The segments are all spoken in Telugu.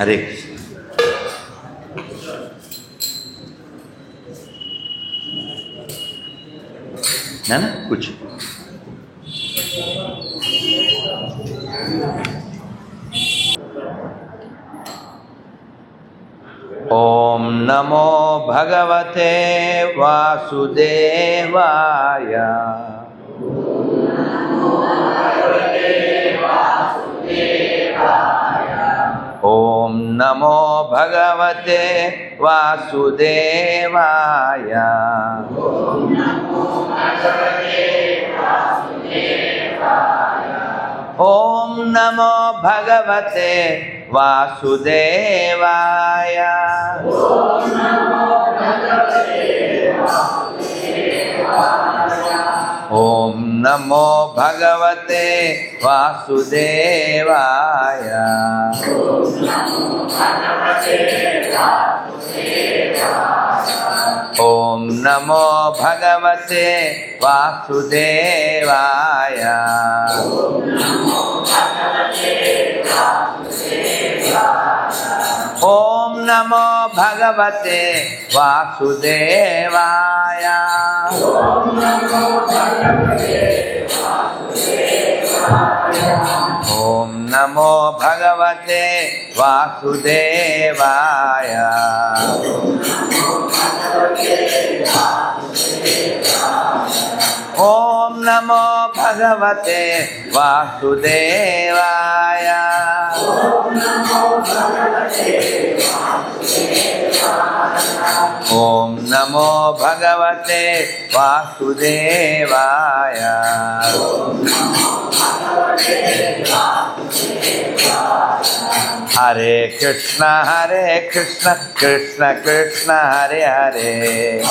హరే కృష్ణ. నాన్న కూర్చో. ఓం నమో భగవతే వాసుదేవాయ. ఓం నమో భగవతే వాసుదేవాయ. ఓం నమో భగవతే వాసుదేవాయ. ఓం నమో భగవతే వాసుదేవాయ. ఓం నమో భగవతే వాసుదేవాయ. ఓం నమో భగవతే వాసుదేవాయ. ఓం నమో భగవతే వాసుదేవాయ. ఓం నమో భగవతే వాసుదేవాయ. ఓం నమో భగవతే వాసుదేవాయ. హరే కృష్ణ హరే కృష్ణ కృష్ణ కృష్ణ హరే హరే.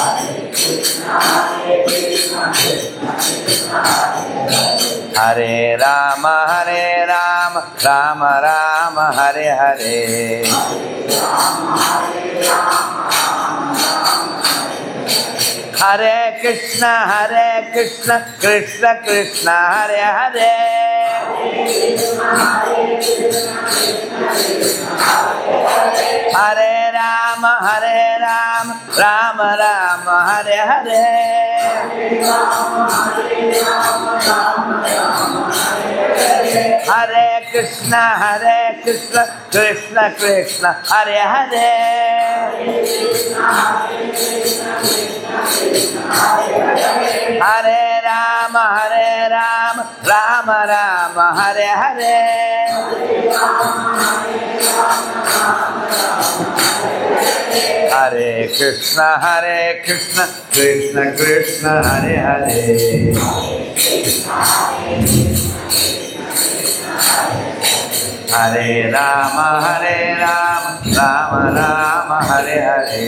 హరే రామ రామ రామ హరే హరే. హరే కృష్ణ కృష్ణ కృష్ణ హరే హరే. హరే రామ రామ రామ హరే హరే. హరే కృష్ణ కృష్ణ కృష్ణ హరే హరే. హరే రామ రామ రామ హరే హరే. హరే కృష్ణ కృష్ణ కృష్ణ హరే హరే. హరే రామ రామ రామ హరే హరే.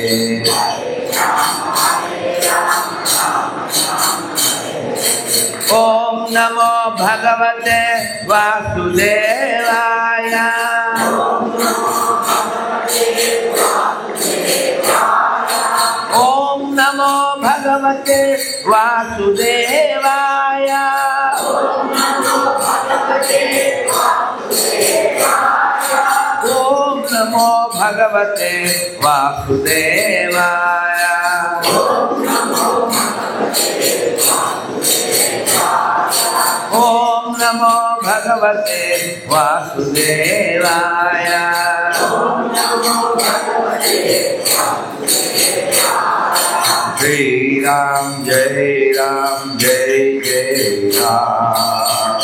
ఓం నమో భగవతే వాసుదేవాయ. ఓం నమో భగవతే వాసుదేవాయ. ఓం నమో భగవతే వాసుదేవాయ. ఓం నమో భగవతే వాసుదేవాయ. శ్రీరామ్ జయ రామ్ జయ జయ రామ్.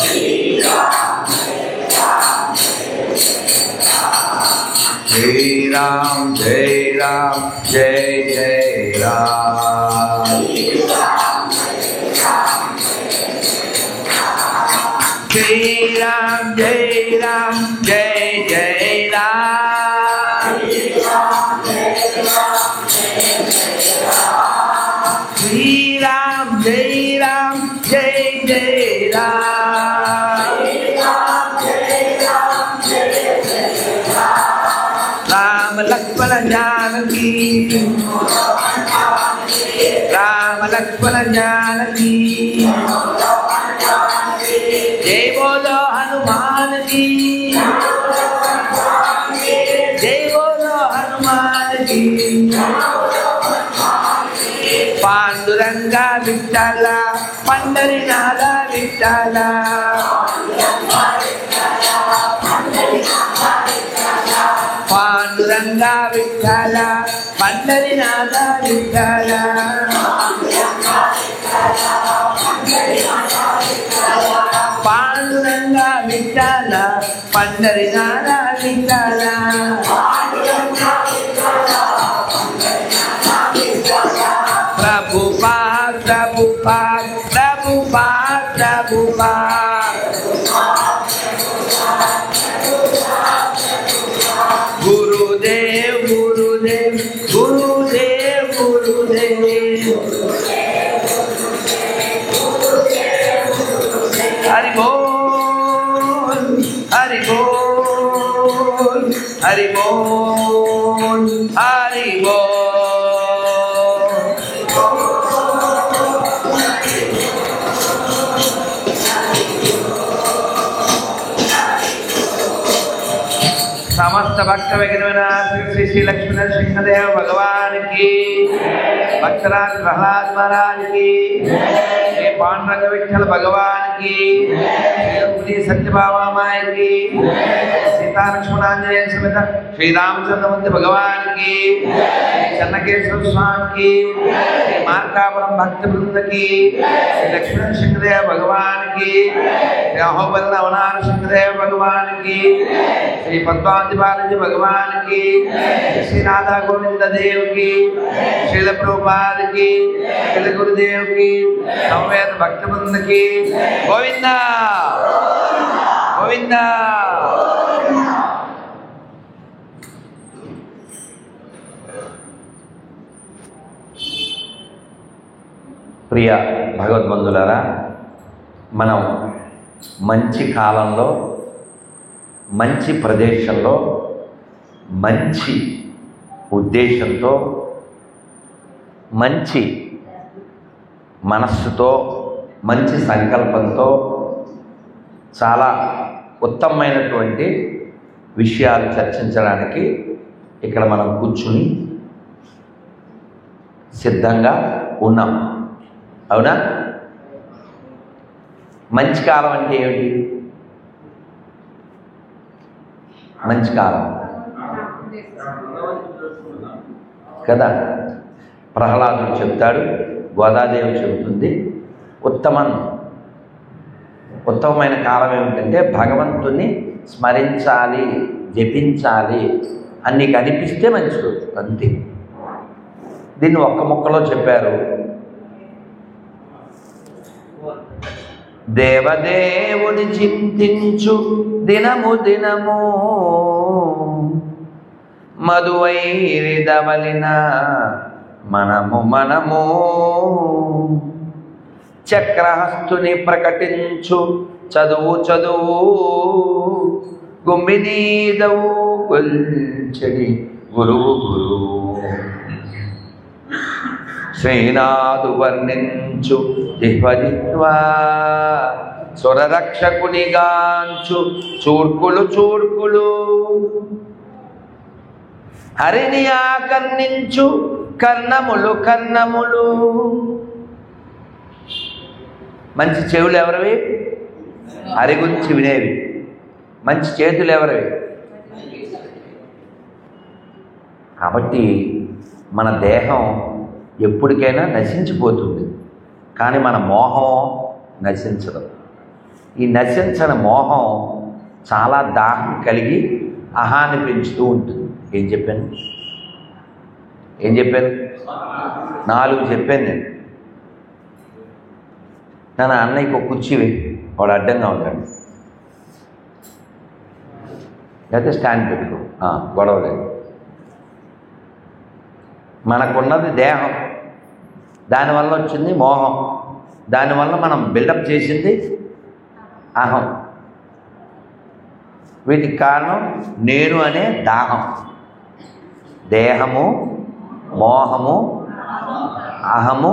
శ్రీరామ్ జయ రామ్ జయ జయ రామ్. శ్రీరామ్ జయ రామ్ జయ జయ రామ్. శ్రీరామ్ జయ రామ్ జయ జయ రామ్. రామ లక్ష్మణ జానకి రామ లక్ష్మణ జానకి. जय बोलो हनुमान की, జై బోలో హనుమాన్ కీ పాండురంగ విఠల పండరినాథ విఠల పాండురంగ విఠల పండరినాథ విఠల పాండురంగ విఠల పండరినాథ విఠల ప్రభుపాద్ ప్రభుపాద్ ప్రభుపాద్ ప్రభుపాద్ గురుదేవ్ గురుదేవ్ గురుదేవ్ గురుదేవ్ హరి బోల్ హరి బోల్ హరి బోల్ హరి బోల్ समस्त भक्त श्री श्री लक्ष्मण सिंहदेव भगवान की भक्तराज प्रहलाद महाराज की श्री पांडुरंग विठल भगवान की श्री सत्यभामा माई की सीता लक्ष्मणांजलि समेत श्री रामचंद्रमूर्ति भगवान की चन्नकेश्वर स्वामी की श्री मार्कापुरम भक्त वृंद की श्री लक्ष्मण सिंहदेव भगवान की श्री अहोबल अवनार सिंहदेव भगवान की श्री पद्मावती बालाजी भगवान की श्री राधा गोविंद देव की श्रील प्रभुपाद की श्रील गुरुदेव की नववेद भक्त वृंद की गोविंदा गोविंदा। ప్రియ భగవద్బంధులారా, మనం మంచి కాలంలో మంచి ప్రదేశంలో మంచి ఉద్దేశంతో మంచి మనస్సుతో మంచి సంకల్పంతో చాలా ఉత్తమమైనటువంటి విషయాలు చర్చించడానికి ఇక్కడ మనం కూర్చుని సిద్ధంగా ఉన్నాం. అవునా? మంచి కాలం అంటే ఏమిటి? మంచి కాలం కదా. ప్రహ్లాదుడు చెప్తాడు, గోదాదేవి చెబుతుంది, ఉత్తమమైన కాలం ఏమిటంటే భగవంతుణ్ణి స్మరించాలి, జపించాలి అని నీకు అనిపిస్తే మంచి రోజు, అంతే. దీన్ని ఒక్క ముక్కలో చెప్పారు. దేవదేవుని చింతించు దినము దినము మధువైరిదవలిన మనము చక్రహస్తుని ప్రకటించు చదువు గుమ్మినీదవు కొల్చెడి గురువు శ్రీనాథు వర్ణించు దిహ్వదిత్వా సురరక్షకునిగాంచు చూర్కులు హరిని ఆకర్ణించు కర్ణములు. మంచి చెవులు ఎవరివి? హరి గురించి వినేవి. మంచి చేతులు ఎవరివి? కాబట్టి మన దేహం ఎప్పటికైనా నశించిపోతుంది, కానీ మన మోహం నశించదు. ఈ నశించని మోహం చాలా దాహం కలిగి అహాన్ని పెంచుతూ ఉంటుంది. ఏం చెప్పాను? 4 చెప్పాను నేను. నా అన్నయ్యకు ఒక కుర్చీ వాడు అడ్డంగా ఉంటాడు, లేకపోతే స్టాండ్ పెట్టుకో, గొడవ లేదు. మనకున్నది దేహం, దానివల్ల వచ్చింది మోహం, దానివల్ల మనం బిల్డప్ చేసింది అహం. వీటికి కారణం నేను అనే దాహం. దేహము, మోహము, అహము,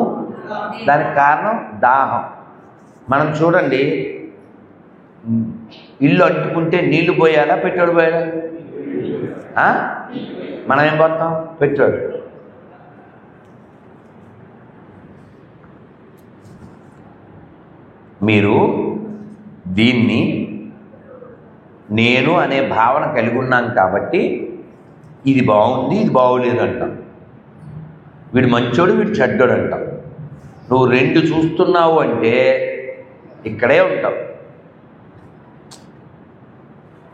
దానికి కారణం దాహం. మనం చూడండి, ఇల్లు అంటుకుంటే నీళ్లు పోయాలా, పెట్రోల్ పోయాలా? మనం ఏం పోతాం? పెట్రోల్. మీరు దీన్ని నేను అనే భావన కలిగి ఉన్నాం కాబట్టి ఇది బాగుంది, ఇది బాగోలేదు అంటాం. వీడు మంచోడు, వీడు చెడ్డోడు అంటాం. నువ్వు రెండు చూస్తున్నావు అంటే ఇక్కడే ఉంటావు.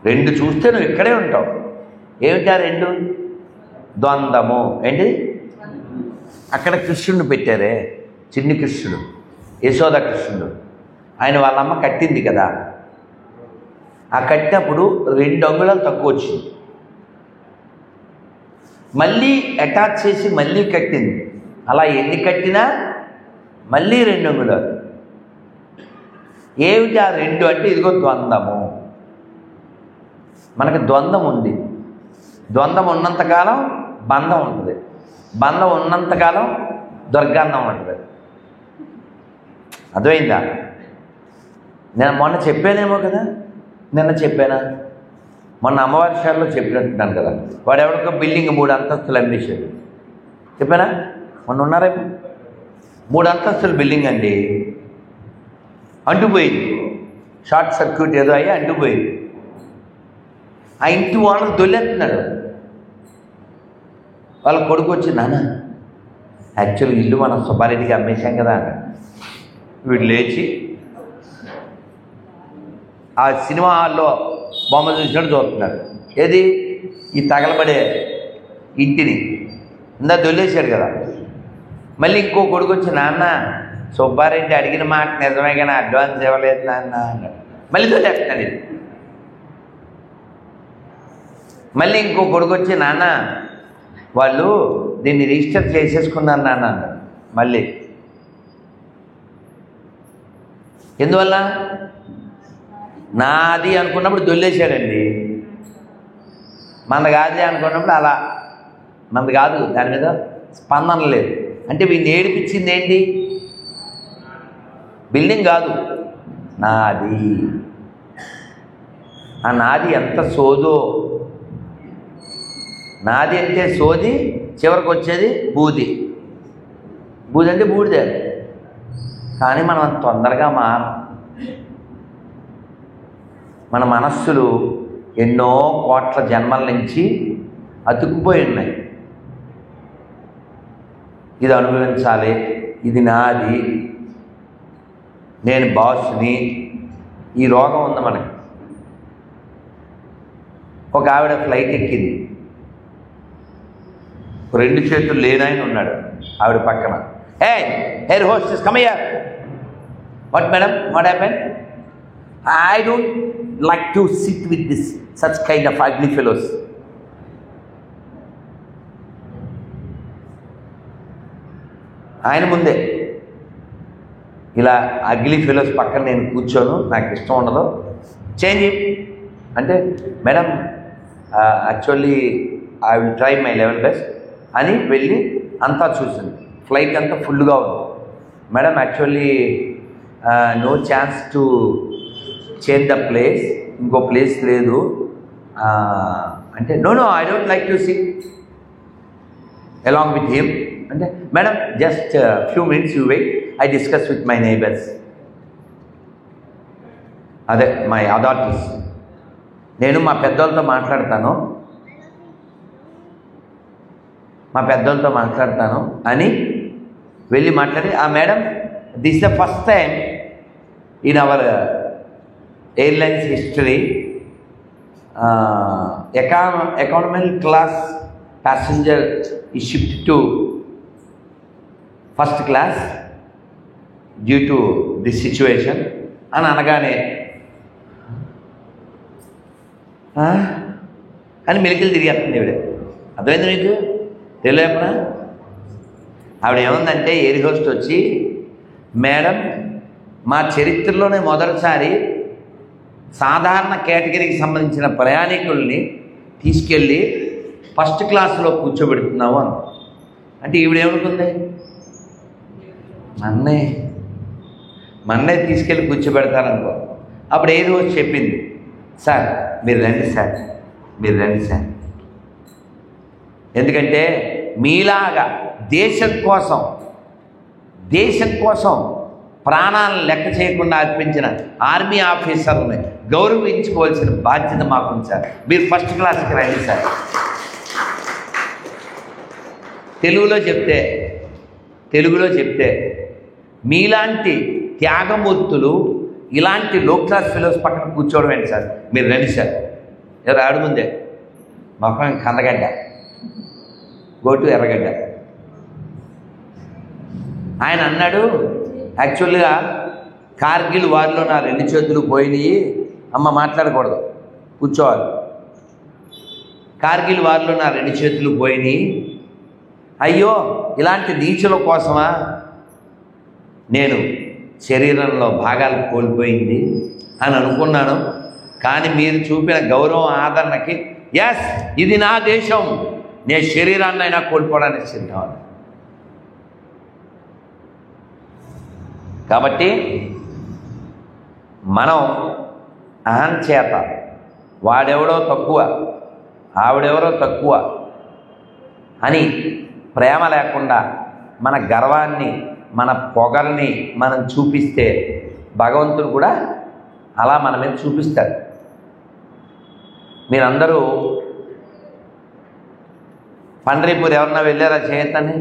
రెండు చూస్తే నువ్వు ఇక్కడే ఉంటావు. ఏమిటా రెండు? ద్వంద్వము. ఏంటి? అక్కడ కృష్ణుడిని పెట్టారే, చిన్ని కృష్ణుడు, యశోద కృష్ణుడు. ఆయన వాళ్ళమ్మ కట్టింది కదా, ఆ కట్టినప్పుడు 2 అంగుళాలు తక్కువ వచ్చింది. మళ్ళీ అటాచ్ చేసి మళ్ళీ కట్టింది. అలా ఎన్ని కట్టినా మళ్ళీ 2 అంగుళాలు. ఏమిటి ఆ 2 అంటే? ఇదిగో ద్వంద్వము. మనకు ద్వంద్వం ఉంది. ద్వంద్వం ఉన్నంతకాలం బంధం ఉంటుంది, బంధం ఉన్నంతకాలం దుర్గంధం ఉంటుంది. అర్థమైందా? నేను మొన్న చెప్పానేమో కదా, నిన్న చెప్పానా? మొన్న అమ్మవారి షాల్లో చెప్పినట్టున్నాను కదా, వాడెవడికో బిల్డింగ్ 3 అంతస్తులు అమ్మేశాడు. చెప్పానా? మొన్న ఉన్నారేమో. 3 అంతస్తుల బిల్డింగ్ అండి, అంటుపోయింది. షార్ట్ సర్క్యూట్ ఏదో అయ్యి అంటుపోయింది. ఆ ఇంటి ఓనర్ దొల్లేస్తున్నాడు. వాళ్ళ కొడుకు వచ్చి, నాన్న యాక్చువల్గా ఇల్లు మనం సుబ్బారెడ్డికి అమ్మేశాం కదా అన్న. వీడు లేచి ఆ సినిమా హాల్లో బొమ్మ చూసినట్టు చూస్తున్నాడు. ఏది? ఈ తగలబడే ఇంటిని ఇందా దొల్లేశాడు కదా. మళ్ళీ ఇంకో కొడుకు వచ్చి, నాన్న సుబ్బారెడ్డి అడిగిన మాట నిజమే కానీ అడ్వాన్స్ ఇవ్వలేదు నాన్న అన్నాడు. మళ్ళీ దొల్లేస్తున్నాడు. ఇది మళ్ళీ ఇంకో కొడుకు వచ్చి, నాన్న వాళ్ళు దీన్ని రిజిస్టర్ చేసేసుకున్నారు నాన్న అన్నాడు. మళ్ళీ ఎందువల్ల? నాది అనుకున్నప్పుడు దొల్లేశాడండి. మనది కాదు అనుకున్నప్పుడు అలా, మనది కాదు, దాని మీద స్పందన లేదు. అంటే వీడిని ఏడిపించింది ఏంటి? బిల్డింగ్ కాదు, నాది. ఆ నాది ఎంత సోదో. నాది అంటే సోది, చివరికి వచ్చేది బూది. బూది అంటే బూడిదే. కానీ మనం అంత తొందరగా మన మనస్సులు ఎన్నో కోట్ల జన్మల నుంచి అతుక్కుపోయి ఉన్నాయి. ఇది అనుభవించాలి, ఇది నాది, నేను బాస్ని. ఈ రోగం ఉంది మనకి. ఒక ఆవిడ ఫ్లైట్ ఎక్కింది, 2 చేతులు లేనాయన ఉన్నాడు ఆవిడ పక్కన. Air hostess come here. What madam, what happen? I don't like to sit with this such kind of ugly fellows. ఆయన ముందే ఇలా అగ్లీ ఫెలోస్ పక్కన నేను కూర్చోను, నాకు ఇష్టం ఉండదు, చేంజ్ అంటే, madam actually I will try my level best అని వెళ్ళి అంతా చూసింది. ఫ్లైట్ అంతా ఫుల్గా ఉంది. Madam actually no chance to change the place, ఇంకో ప్లేస్ లేదు అంటే, no I don't like to sit along with him అంటే, madam just few minutes you wait, I discuss with my neighbours. అదే మై అథారిటీస్, నేను మా పెద్దోళ్ళతో మాట్లాడతాను అని వెళ్ళి మాట్లాడి, madam this the first time in hour airlines history economy class passenger ఈ shift to first class due to this situation అని అనగానే అని మెలికలు తిరిగేస్తుంది ఆవిడ. అర్థమైంది మీకు? తెలియపనా? ఆవిడ ఏముందంటే, ఎయిర్ హోస్ట్ వచ్చి, మేడం మా చరిత్రలోనే మొదటిసారి సాధారణ కేటగిరీకి సంబంధించిన ప్రయాణికుల్ని తీసుకెళ్ళి ఫస్ట్ క్లాసులో కూర్చోబెడుతున్నాము అని. అంటే ఈవిడేమనుకుంది, మన్నే తీసుకెళ్ళి కూర్చోబెడతారనుకో. అప్పుడు ఎయిర్ హోస్ట్ చెప్పింది, సార్ మీరు రండి సార్ ఎందుకంటే మీలాగా దేశం కోసం ప్రాణాలను లెక్క చేయకుండా అర్పించిన ఆర్మీ ఆఫీసర్ని గౌరవించుకోవాల్సిన బాధ్యత మాకుంది సార్. మీరు ఫస్ట్ క్లాస్కి రండి సార్. తెలుగులో చెప్తే మీలాంటి త్యాగమూర్తులు ఇలాంటి లో క్లాస్ ఫెలోస్ పక్కన కూర్చోవడం ఏంటి సార్? మీరు రండి సార్. ఎవరు ఆడుముందే మొహం కందగడ్డ, గోటు ఎర్రగడ్డ. ఆయన అన్నాడు, యాక్చువల్గా కార్గిల్ వారిలో నా 2 చేతులు పోయినాయి. అమ్మ మాట్లాడకూడదు, కూర్చోవాలి. కార్గిల్ వారిలో నా 2 చేతులు పోయినాయి. అయ్యో ఇలాంటి నీచుల కోసమా నేను శరీరంలో భాగాలు కోల్పోయింది అని అనుకున్నాను. కానీ మీరు చూపిన గౌరవం ఆదరణకి ఎస్ ఇది నా దేశం, నేను శరీరాన్ని అయినా కోల్పోవడానికి సిద్ధం. కాబట్టి మనం అహంచేత వాడెవడో తక్కువ ఆవిడెవరో తక్కువ అని ప్రేమ లేకుండా మన గర్వాన్ని మన పొగర్ని మనం చూపిస్తే భగవంతుడు కూడా అలా మన మీద చూపిస్తాడు. మీరందరూ పండ్రీపూర్ ఎవరన్నా వెళ్ళారా? చేయొద్దని.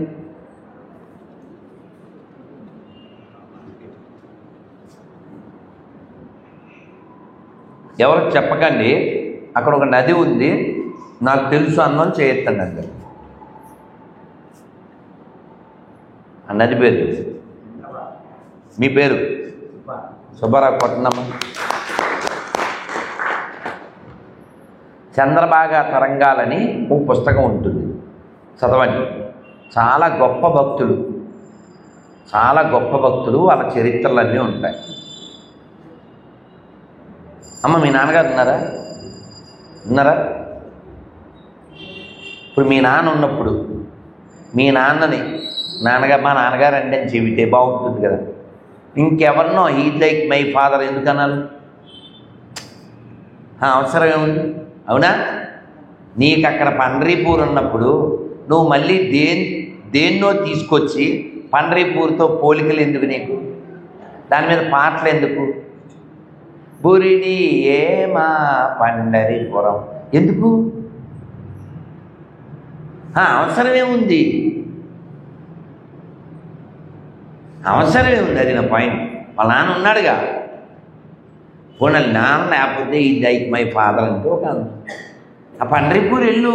ఎవరు చెప్పకండి. అక్కడ ఒక నది ఉంది, నాకు తెలుసు అన్నోళ్ళు చేయొద్దండి అందరు. ఆ నది పేరు మీ పేరు సుబ్బారావు కొట్టనమ్మ. చంద్రభాగా తరంగాలని ఒక పుస్తకం ఉంటుంది, చదవండి. చాలా గొప్ప భక్తులు వాళ్ళ చరిత్రలన్నీ ఉంటాయి. అమ్మ మీ నాన్నగారు ఉన్నారా? ఇప్పుడు మీ నాన్న ఉన్నప్పుడు మీ నాన్నని మా నాన్నగారు అంటే అని చెబితే బాగుంటుంది కదా. ఇంకెవరినో ఈజ్ లైక్ మై ఫాదర్ ఎందుకన్నాను? అవసరం ఏముంది? అవునా? నీకు అక్కడ పండ్రీపూర్ ఉన్నప్పుడు నువ్వు మళ్ళీ దేన్నో తీసుకొచ్చి పండ్రీపూర్తో పోలికలు ఎందుకు నీకు? దాని మీద పాటలు ఎందుకు? బురిడి ఏమా పండరీపురం ఎందుకు? అవసరమేముంది? అది నా పాయింట్. వాళ్ళ నాన్న ఉన్నాడుగా, పోనీ నాన్న లేకపోతే ఈ లైక్ మై ఫాదర్ అంటూ ఒక ఆ పండ్రీపూర్ వెళ్ళు.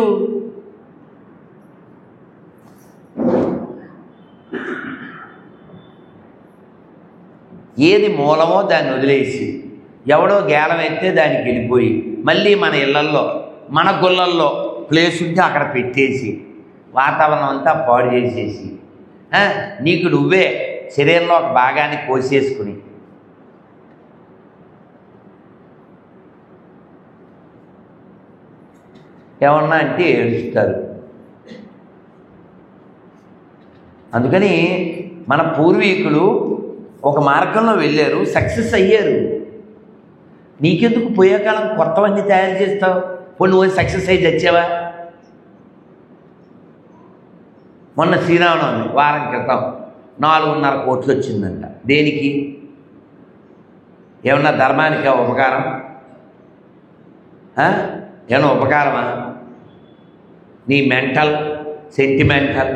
ఏది మూలమో దాన్ని వదిలేసి ఎవడో గేలం ఎత్తే దానికి వెళ్ళిపోయి మళ్ళీ మన ఇళ్లల్లో మన గుళ్ళల్లో ప్లేస్ ఉంటే అక్కడ పెట్టేసి వాతావరణం అంతా పాడు చేసేసి నీకు నువ్వే శరీరంలో ఒక భాగాన్ని కోసేసుకుని ఏమన్నా అంటే ఏడుస్తారు. అందుకని మన పూర్వీకులు ఒక మార్గంలో వెళ్ళారు, సక్సెస్ అయ్యారు. నీకెందుకు పోయే కాలం కొత్తవన్నీ తయారు చేస్తావు? పోనీ నువ్వు సక్సెస్ అయ్యి తెచ్చావా? మొన్న శ్రీరామనవమి వారం క్రితం 4.5 కోట్లు వచ్చిందంట. దేనికి? ఏమన్నా ధర్మానికి ఉపకారం? ఏమన్నా ఉపకారమా? నీ మెంటల్ సెంటిమెంటల్.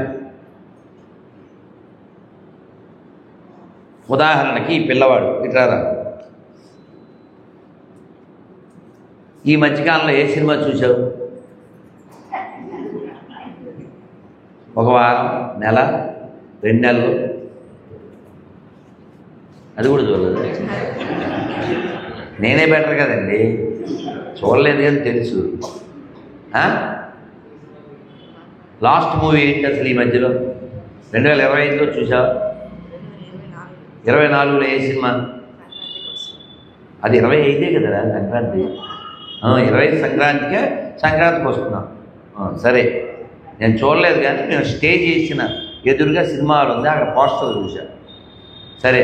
ఉదాహరణకి ఈ పిల్లవాడు ఇట్రారా, ఈ మధ్యకాలంలో ఏ సినిమా చూసావు? ఒక వారం, నెల, 2 నెలలు, అది కూడా చూడలేదు. నేనే బెటర్ కదండి, చూడలేదు కానీ తెలుసు. లాస్ట్ మూవీ ఏంటి అసలు ఈ మధ్యలో? 2025లో చూసావా? 24లో ఏ సినిమా? అది 25 కదా సంక్రాంతి. 25 సంక్రాంతికే, సంక్రాంతికి వస్తున్నాం. సరే, నేను చూడలేదు కానీ నేను స్టే చేసిన ఎదురుగా సినిమాలు ఉంది, అక్కడ పోస్టర్ చూశాను. సరే,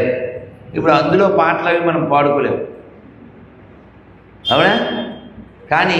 ఇప్పుడు అందులో పాటలు అవి మనం పాడుకోలేము, అవునా? కానీ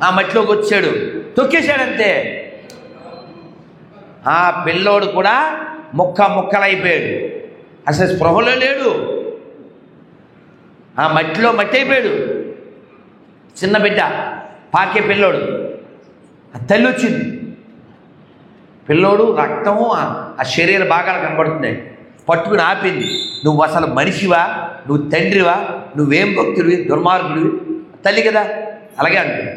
ఆ మట్టిలోకి వచ్చాడు, తొక్కేశాడంతే. ఆ పిల్లోడు కూడా ముక్కలైపోయాడు, అసలు స్పృహలో లేడు, ఆ మట్టిలో మట్టి అయిపోయాడు. చిన్న బిడ్డ, పాకే పిల్లోడు. ఆ తల్లి వచ్చింది, పిల్లోడు రక్తము ఆ శరీర భాగాలు కనబడుతున్నాయి, పట్టుకుని ఆపింది. నువ్వు అసలు మనిషివా, నువ్వు తండ్రివా, నువ్వేం భక్తుడివి, దుర్మార్గుడివి. తల్లి కదా, అలాగే అంటుంది.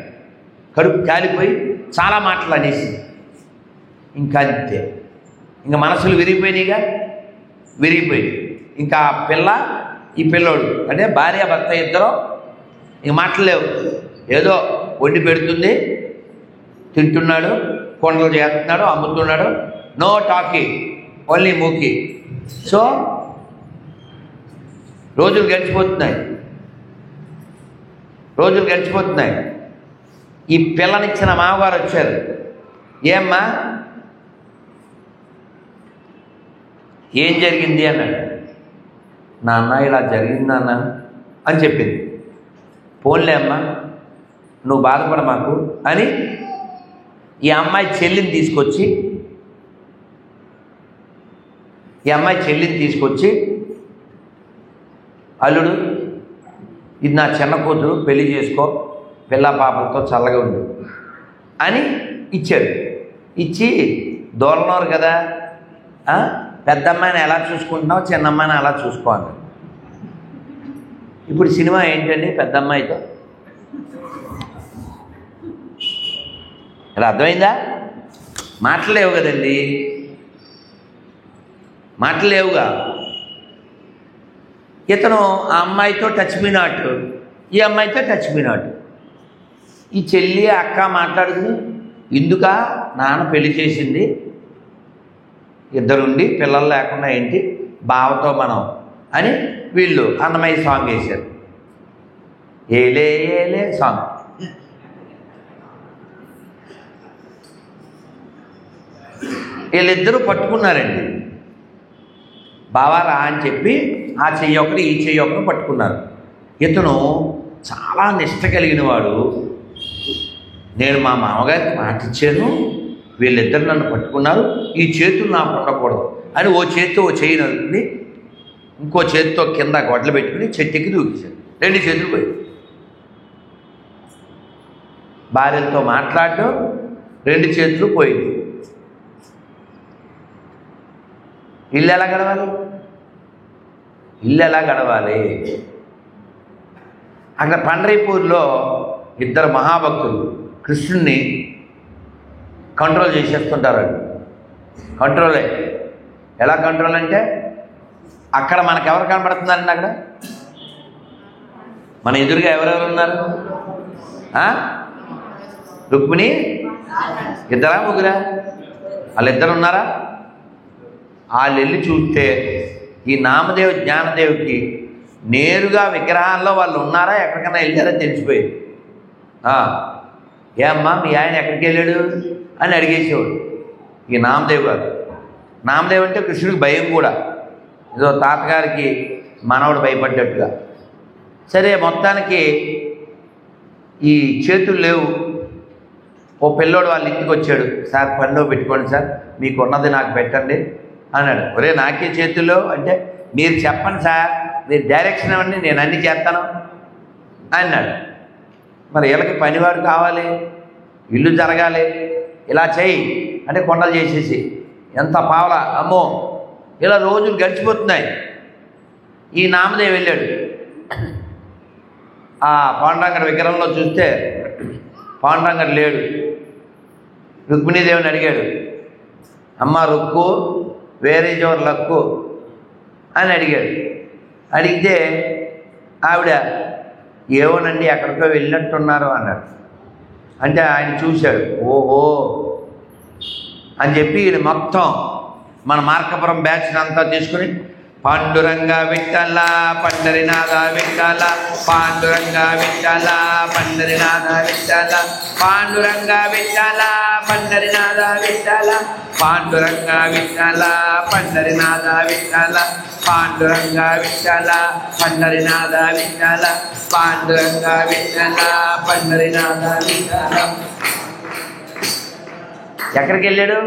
కడుపు కాలిపోయి చాలా మాటలు అనేసింది. ఇంకా అంతే, ఇంకా మనసులు విరిగిపోయినాయిగా, విరిగిపోయి ఇంకా ఆ పిల్ల ఈ పిల్లోడు అంటే భార్య భర్త ఇద్దరు ఇంక మాటలేవు. ఏదో వండి పెడుతుంది, తింటున్నాడు, కొండలు చేస్తున్నాడు, అమ్ముతున్నాడు, నో టాకీ, ఓన్లీ మూకీ. సో రోజులు గడిచిపోతున్నాయి. ఈ పిల్లనిచ్చిన మామగారు వచ్చారు. ఏమ్మా ఏం జరిగింది అన్నాడు. నాన్న ఇలా జరిగింది నాన్న అని చెప్పింది. పోన్లే అమ్మా, నువ్వు బాధపడ మాకు అని ఈ అమ్మాయి చెల్లిని తీసుకొచ్చి అల్లుడు, ఇది నా చిన్న కూతురు, పెళ్లి చేసుకో, పిల్ల పాపలతో చల్లగా ఉండు అని ఇచ్చాడు. ఇచ్చి దూరంలోరు కదా, పెద్దమ్మాయిని ఎలా చూసుకుంటున్నావు, చిన్నమ్మాయిని అలా చూసుకోవాలి. ఇప్పుడు సినిమా ఏంటండి, పెద్దమ్మాయితో ఇలా అర్థమైందా? మాటలేవు కదండి, మాటలేవుగా. ఇతను ఆ అమ్మాయితో టచ్ మీ నాట్, ఈ అమ్మాయితో టచ్ మీ నాట్. ఈ చెల్లి అక్క మాట్లాడుకుని, ఇందుక నాన్న పెళ్లి చేసింది, ఇద్దరుండి పిల్లలు లేకుండా ఏంటి, బావతో మనం అని వీళ్ళు అన్నమయ్య సాంగ్ వేశారు. ఏలే ఏలే సాంగ్. వీళ్ళిద్దరూ పట్టుకున్నారండి. బావారా అని చెప్పి ఆ చెయ్యి ఒకరు ఈ చెయ్యి ఒకరు పట్టుకున్నారు. ఇతను చాలా నిష్ట కలిగిన వాడు. నేను మా మామగారికి మాట ఇచ్చాను, వీళ్ళిద్దరు నన్ను పట్టుకున్నారు, ఈ చేతులు నాకు ఉండకూడదు అని ఓ చేతితో ఓ చెయ్యి నరుకుని ఇంకో చేతితో కింద గొడ్లు పెట్టుకుని చెట్టుకి దూకేశాడు. 2 చేతులు పోయి భార్యలతో మాట్లాడడం, 2 చేతులు పోయింది. ఇల్లు ఎలా గడవాలి? అక్కడ పండరీపూర్లో ఇద్దరు మహాభక్తులు కృష్ణుణ్ణి కంట్రోల్ చేసేస్తుంటారు. కంట్రోలే. ఎలా కంట్రోల్ అంటే, అక్కడ మనకు ఎవరు కనబడుతున్నారండి? అక్కడ మన ఎదురుగా ఎవరెవరు ఉన్నారు? రుక్మిణి, ఇద్దరా ముగ్గురా? వాళ్ళిద్దరు ఉన్నారా? వాళ్ళు వెళ్ళి చూస్తే ఈ నామదేవ్ జ్ఞానదేవ్కి నేరుగా విగ్రహాల్లో వాళ్ళు ఉన్నారా, ఎక్కడికైనా వెళ్ళారా తెలిసిపోయేది. ఏ అమ్మా మీ ఆయన ఎక్కడికి వెళ్ళాడు అని అడిగేసేవాడు ఈ నామదేవ్ గారు. నామదేవ్ అంటే కృష్ణుడికి భయం కూడా, ఏదో తాతగారికి మనవడు భయపడ్డట్టుగా. సరే, మొత్తానికి ఈ చేతులు లేవు. ఓ పిల్లోడు వాళ్ళ ఇంటికి వచ్చాడు. సార్ పనిలో పెట్టుకోండి సార్, మీకు ఉన్నది నాకు పెట్టండి అన్నాడు. ఒరే నాకే చేతుల్లో అంటే, మీరు చెప్పండి సార్, మీరు డైరెక్షన్ ఇవ్వండి, నేను అన్నీ చేస్తాను అన్నాడు. మరి వీళ్ళకి పనివాడు కావాలి, ఇల్లు జరగాలి, ఇలా చేయి అంటే కొండలు చేసేసి ఎంత పావలా, అమ్మో ఇలా రోజులు గడిచిపోతున్నాయి. ఈ నామదేవ్ వెళ్ళాడు. ఆ పాండురంగడి విగ్రహంలో చూస్తే పాండురంగడు లేడు. రుక్మిణీదేవిని అడిగాడు, అమ్మ Rukku where is your luck అని అడిగాడు. అడిగితే ఆవిడ ఏమోనండి ఎక్కడికో వెళ్ళినట్టున్నారు అన్నాడు. అంటే ఆయన చూశాడు, ఓహో అని చెప్పి ఈయన మొత్తం మన మార్కపురం బ్యాచ్ అంతా తీసుకుని పాండురంగ విఠల పండరినాథ విఠల పాండురంగ విఠల పండరినాథ విఠల పాండురంగ విఠల పండరినాథ విఠల పాండురంగ విఠల పండరినాథ విఠల పాండురంగ విఠల పండరినాథ విఠల పాండురంగ విఠల పండరినాథ విఠల. ఎక్కడికి వెళ్ళాడు?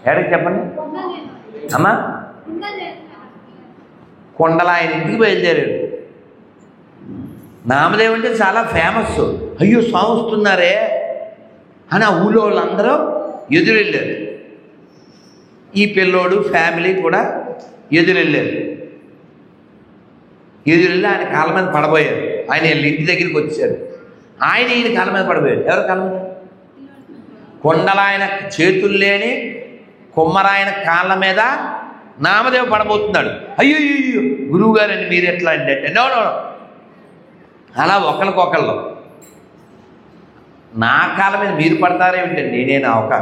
ఎక్కడికి చెప్పండి అమ్మా? కొండల ఆయన ఇంటికి బయలుదేరాడు. నామదేవ్ అంటే చాలా ఫేమస్. అయ్యో స్వామి వస్తున్నారే అని ఆ ఊళ్ళో వాళ్ళందరూ ఎదురెళ్ళారు. ఈ పిల్లోడు ఫ్యామిలీ కూడా ఎదురెళ్ళారు. ఎదురెళ్ళి ఆయన కాళ్ళ మీద పడబోయారు. ఆయన ఇంటి దగ్గరికి వచ్చారు. ఆయన ఈయన కాళ్ళ మీద పడబోయారు. ఎవరు కాళ్ళ మీద? కొండలాయన చేతులు లేని కుమ్మరాయన కాళ్ళ మీద నామదేవ్ పడబోతున్నాడు. అయ్యో అయ్యో గురువు గారండి మీరు ఎట్లా అంటే నో అలా ఒకరికొకళ్ళు నా కాళ్ళ మీద మీరు పడతారేమిటండి, నేను ఒక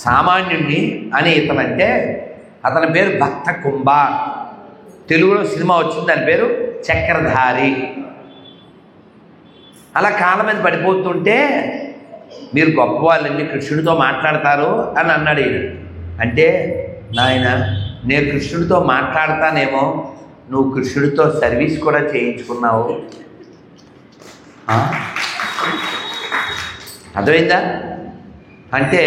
సామాన్యుడిని అని ఇతనంటే అతని పేరు భక్త కుంభ. తెలుగులో సినిమా వచ్చింది, దాని పేరు చక్రధారి. అలా కాళ్ళ మీద పడిపోతుంటే మీరు గొప్ప వాళ్ళండి, కృష్ణుడితో మాట్లాడతారు అని అన్నాడు ఈయన. అంటే నాయన నేను కృష్ణుడితో మాట్లాడతానేమో, నువ్వు కృష్ణుడితో సర్వీస్ కూడా చేయించుకున్నావు. అర్థమైందా? అంటే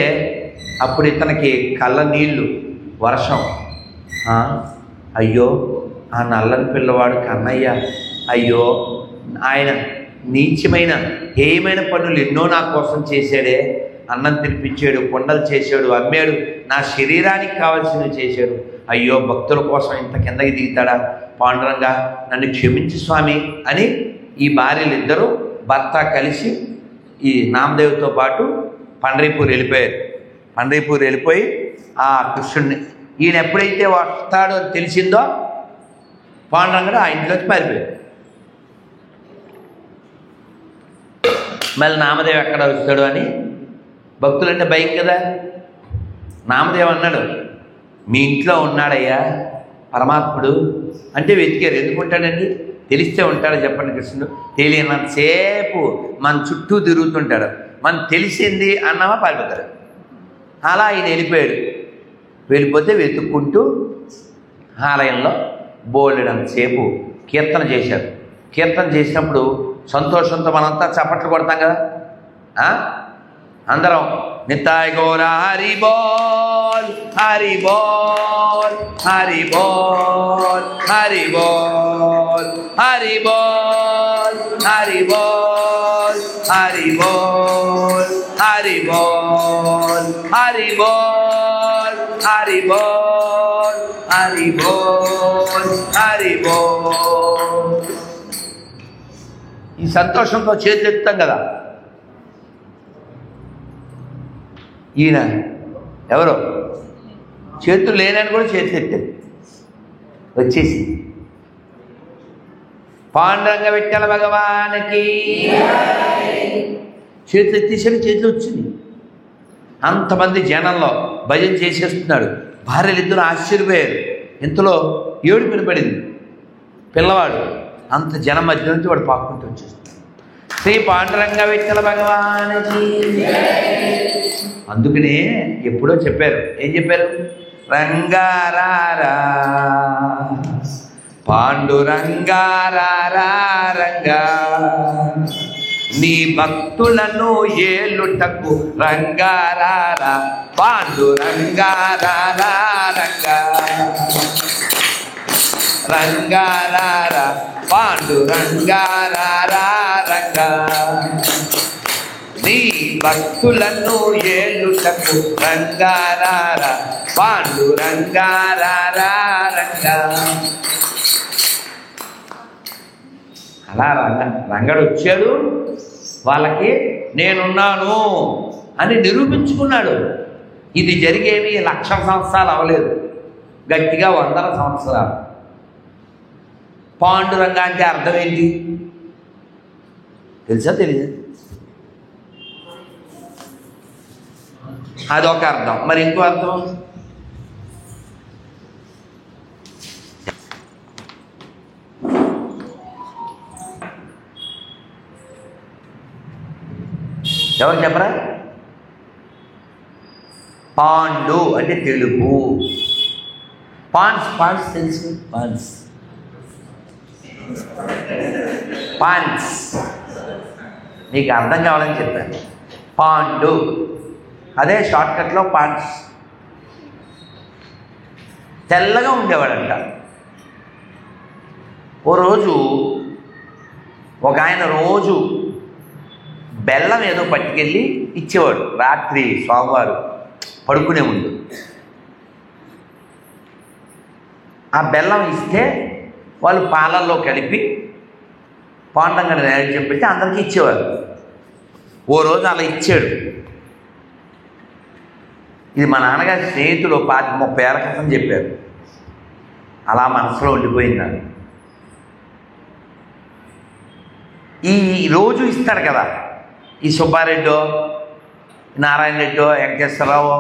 అప్పుడు ఇతనికి కళ్ళ నీళ్ళు వర్షం. అయ్యో ఆ నల్లని పిల్లవాడు కన్నయ్య, అయ్యో ఆయన నీచమైన హేయమైన పనులు ఎన్నో నా కోసం చేశాడే. అన్నం తినిపించాడు, కొండలు చేశాడు, అమ్మాడు, నా శరీరానికి కావాల్సినవి చేశాడు. అయ్యో భక్తుల కోసం ఇంత కిందకి దిగుతాడా? పాండురంగా నన్ను క్షమించి స్వామి అని ఈ భార్యలు ఇద్దరు భర్త కలిసి ఈ నామదేవ్తో పాటు పండరీపూర్ వెళ్ళిపోయారు. పండరీపూర్ వెళ్ళిపోయి ఆ కృష్ణుడిని ఈయన ఎప్పుడైతే వస్తాడో తెలిసిందో పాండురంగడు ఆ ఇంట్లోకి పారిపోయాడు. మళ్ళీ నామదేవ్ ఎక్కడ వస్తాడు అని భక్తులంటే భయం కదా. నామదేవ్ అన్నాడు, మీ ఇంట్లో ఉన్నాడయ్యా పరమాత్ముడు అంటే. వెతికారు. ఎందుకుంటాడండి? తెలిస్తే ఉంటాడు చెప్పండి. కృష్ణుడు తెలియనంతసేపు మన చుట్టూ తిరుగుతుంటాడు. మనం తెలిసింది అన్నామా పారిపోతాడు. అలా ఆయన వెళ్ళిపోయాడు. వెళ్ళిపోతే వెతుక్కుంటూ ఆలయంలో బోలెడంతసేపు కీర్తన చేశారు. కీర్తన చేసినప్పుడు సంతోషంతో మనంతా చప్పట్లు కొడతాం కదా. అందరం నిత్తాయ్ గౌర హరి బోల్ హరి బోల్ హరి బోల్ హరి బోల్ హరి బోల్ హరి బోల్ హరి బోల్ హరి బోల్ హరి బోల్ హరి బోల్ హరి బోల్ హరి బోల్. ఈ సంతోషంతో చేతులెత్తాం కదా. ఈయన ఎవరో చేతులు లేనని కూడా చేతులెత్తాడు. వచ్చేసి పాండురంగ విఠల భగవానికి చేతులు ఎత్తేసాడు. చేతులు వచ్చింది. అంతమంది జనంలో భజన చేసేస్తున్నాడు. భార్యలు ఇద్దరు ఆశ్చర్యపోయారు. ఇంతలో ఏడుపు వినపడింది. పిల్లవాడు అంత జనం మధ్య నుంచి వాడు పాక్కుంటూ వచ్చేస్తాడు. శ్రీ పాండురంగ విఠల భగవానికి. అందుకనే ఎప్పుడో చెప్పారు. ఏం చెప్పారు? రంగారారా పాండురంగారారా రంగా, నీ భక్తులను ఏలుటకు రంగారారా పాండురంగారారా రంగా, రంగారారా పాండురంగారారా రంగా, నీ భక్తులను ఏలుటకు రంగారారా పాండురంగారారా రంగా. అలా రంగడు వచ్చాడు. వాళ్ళకి నేనున్నాను అని నిరూపించుకున్నాడు. ఇది జరిగేవి 1,00,000 సంవత్సరాలు అవ్వలేదు, గట్టిగా 100 సంవత్సరాలు. పాండురంగ అంటే అర్థం ఏంటి తెలుసా? తెలియదు. అదొక అర్థం. మరి ఇంకో అర్థం ఎవరు చెప్పరా? పాండు అంటే తెలుపు. పాన్స్ తెలుసు. పాన్స్ మీకు అర్థం కావాలని చెప్పాను. పాండు అదే షార్ట్కట్లో పాన్స్. తెల్లగా ఉండేవాడంట. ఓ రోజు ఒక ఆయన రోజు బెల్లం ఏదో పట్టుకెళ్ళి ఇచ్చేవాడు రాత్రి స్వామివారు పడుకునే ముందు. ఆ బెల్లం ఇస్తే వాళ్ళు పాలల్లో కలిపి పాండంగా నైవేద్యం పెట్టి అందరికీ ఇచ్చేవారు. ఓ రోజు అలా ఇచ్చాడు. ఇది మా నాన్నగారి స్నేహితులు 25-30 ఏళ్ల క్రితం చెప్పారు. అలా మనసులో ఉండిపోయింది నాకు. ఈ రోజు ఇస్తాడు కదా, ఈ సుబ్బారెడ్డో, నారాయణ రెడ్డో, వెంకటేశ్వరరావు,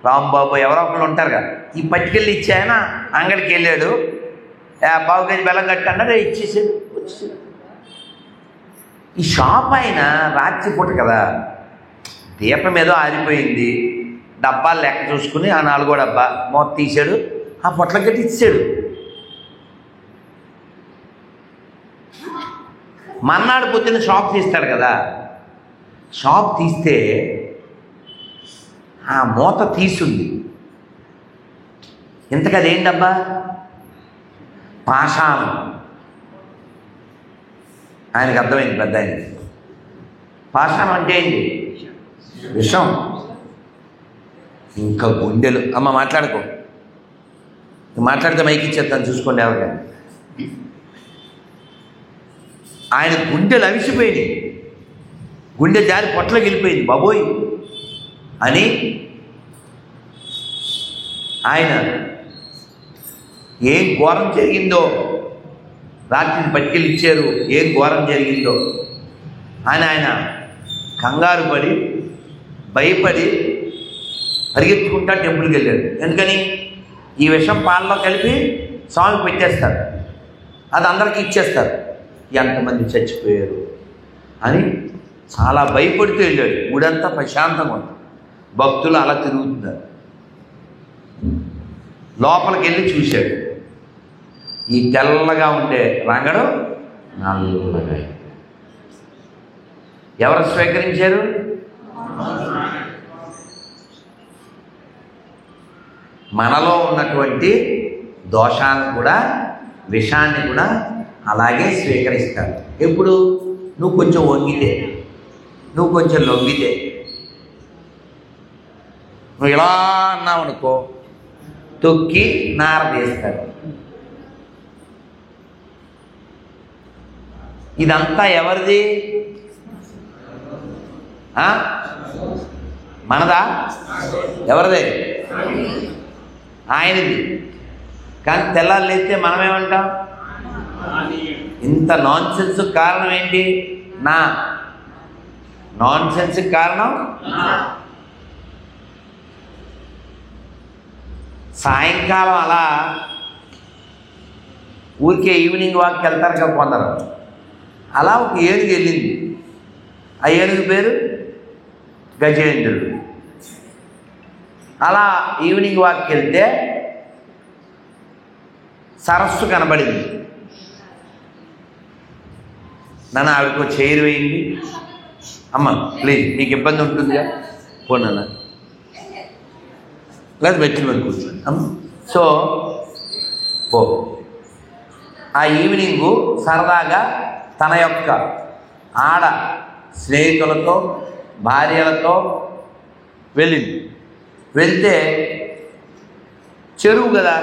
రాంబాబు ఎవరో ఒకళ్ళు ఉంటారు కదా, ఈ పట్టుకెళ్ళి ఇచ్చాయన అంగడికి వెళ్ళాడు. 1/4 కేజీ బెల్లం కట్టన్నాడు, ఇచ్చేసాడు, వచ్చేసాడు. ఈ షాప్ అయినా రాత్రిపూట కదా, దీపం ఏదో ఆరిపోయింది, డబ్బాలు లెక్క చూసుకుని ఆ 4వ డబ్బా మొత్తం తీసాడు, ఆ పొట్ల కట్టి ఇచ్చాడు. మన్నాడు పొద్దున్న షాప్ తీస్తాడు కదా, షాప్ తీస్తే ఆ మూత తీసుంది. ఇంతకు అదేంటబ్బా? పాషాణం. ఆయనకు అర్థమైంది, పెద్ద ఆయనకి. పాషాణం అంటే ఏంటి? విషం. ఇంకా గుండెలు, అమ్మ మాట్లాడుకో, మాట్లాడితే మైకి ఇచ్చేస్తాను చూసుకోండి ఎవరికైనా. ఆయన గుండెలు అవిసిపోయినాయి, గుండె జారి పొట్లకి వెళ్ళిపోయింది. బాబోయ్ అని ఆయన ఏం ఘోరం జరిగిందో, రాత్రిని పట్టుకెళ్ళి ఇచ్చారు, ఏం ఘోరం జరిగిందో అని ఆయన కంగారు పడి భయపడి పరిగెత్తుకుంటా టెంపుల్కి వెళ్ళాడు. ఎందుకని? ఈ విషం పాలలో కలిపి స్వామికి పెట్టేస్తారు, అది అందరికీ ఇచ్చేస్తారు. ఎంతమంది చచ్చిపోయారు అని చాలా భయపడుతూ వెళ్ళాడు. ఊడంతా ప్రశాంతంగా ఉంది, భక్తులు అలా తిరుగుతున్నారు. లోపలికి వెళ్ళి చూశాడు, ఈ తెల్లగా ఉండే రంగడు నల్లగా. ఎవరు స్వీకరించారు? మనలో ఉన్నటువంటి దోషాన్ని కూడా, విషాన్ని కూడా అలాగే స్వీకరిస్తారు. ఎప్పుడు? నువ్వు కొంచెం వంగితే, నువ్వు కొంచెం లొంగితే. నువ్వు ఇలా అన్నావు అనుకో, తొక్కి నార తీస్తాడు. ఇదంతా ఎవరిది? మనదా? ఎవరిదే? ఆయనది. కానీ తెల్లారు లేస్తే మనమేమంటాం? ఇంత నాన్ సెన్స్ కారణం ఏంటి? నా నాన్ సెన్స్ కారణం సాయంకాలం అలా ఊరికే ఈవినింగ్ వాక్కి వెళ్తారు కదా కొందరు. అలా ఒక ఏనుగు వెళ్ళింది. ఆ ఏనుగు పేరు గజేంద్రుడు. అలా ఈవినింగ్ వాక్కి వెళ్తే సరస్సు కనబడింది. నాన్న ఆవిడకు చైర్ వేయండి, అమ్మ ప్లీజ్, మీకు ఇబ్బంది ఉంటుందిగా, పోనా లేదా వెచ్చిన మీద కూర్చోండి అమ్మ. సో పో. ఆ ఈవినింగు సరదాగా తన యొక్క ఆడ స్నేహితులతో, భార్యలతో వెళ్ళింది. వెళ్తే చెరువు కదా,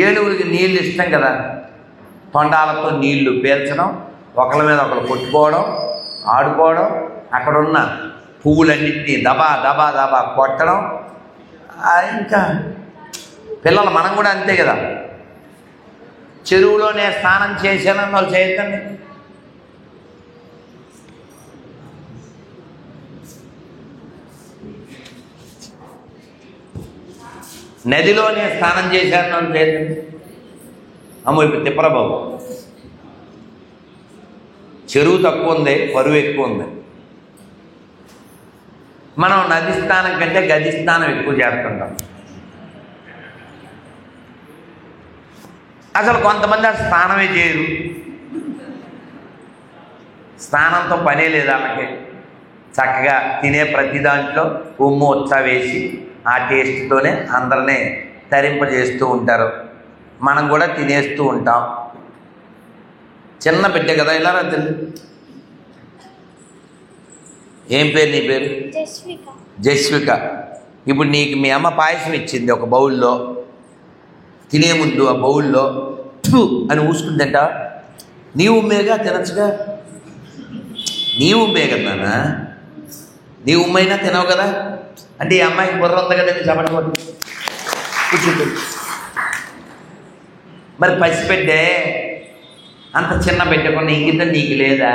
ఏనుగులకి నీళ్ళు ఇష్టం కదా, తొండాలతో నీళ్లు పీల్చడం, ఒకళ్ళ మీద ఒకరు కొట్టుకోవడం, ఆడుకోవడం, అక్కడున్న పువ్వులన్నింటినీ దబా దబా దబా కొట్టడం. ఇంకా పిల్లలు మనం కూడా అంతే కదా, చెరువులోనే స్నానం చేశానని వాళ్ళు చేయకండి. నదిలోనే స్నానం చేశాను అని చేయకండి. అమ్మో ఇప్పుడు తిప్పరబాబు, చెరువు తక్కువ ఉంది, పరువు ఎక్కువ ఉంది. మనం నది స్నానం కంటే గది స్నానం ఎక్కువ చేస్తుంటాం. అసలు కొంతమంది ఆ స్నానమే చేయరు. స్నానంతో పనే లేదు వాళ్ళకి. చక్కగా తినే ప్రతి దాంట్లో ఉమ్ము ఉత్సా వేసి ఆ టేస్ట్తోనే అందరినీ తరింపజేస్తూ ఉంటారు. మనం కూడా తినేస్తూ ఉంటాం. చిన్న బిడ్డ కదా, ఇలా తెలియదు. ఏం పేరు నీ పేరు? జస్విక. ఇప్పుడు నీకు మీ అమ్మ పాయసం ఇచ్చింది ఒక బౌల్లో. తినే ముందు ఆ బౌల్లో థు అని ఊసుకుందంట. నీ ఉమ్మేగా, తినచ్చుగా. నీ ఉమ్మే కదా నాన్న, నీ ఉమ్మైనా తినవు కదా. అంటే ఈ అమ్మాయికి బుర్ర ఉంది కదా, చెప్పడం కూర్చుంటుంది. మరి పసిపెట్టే అంత చిన్న పెట్టకుండా ఇంగితం నీకు లేదా?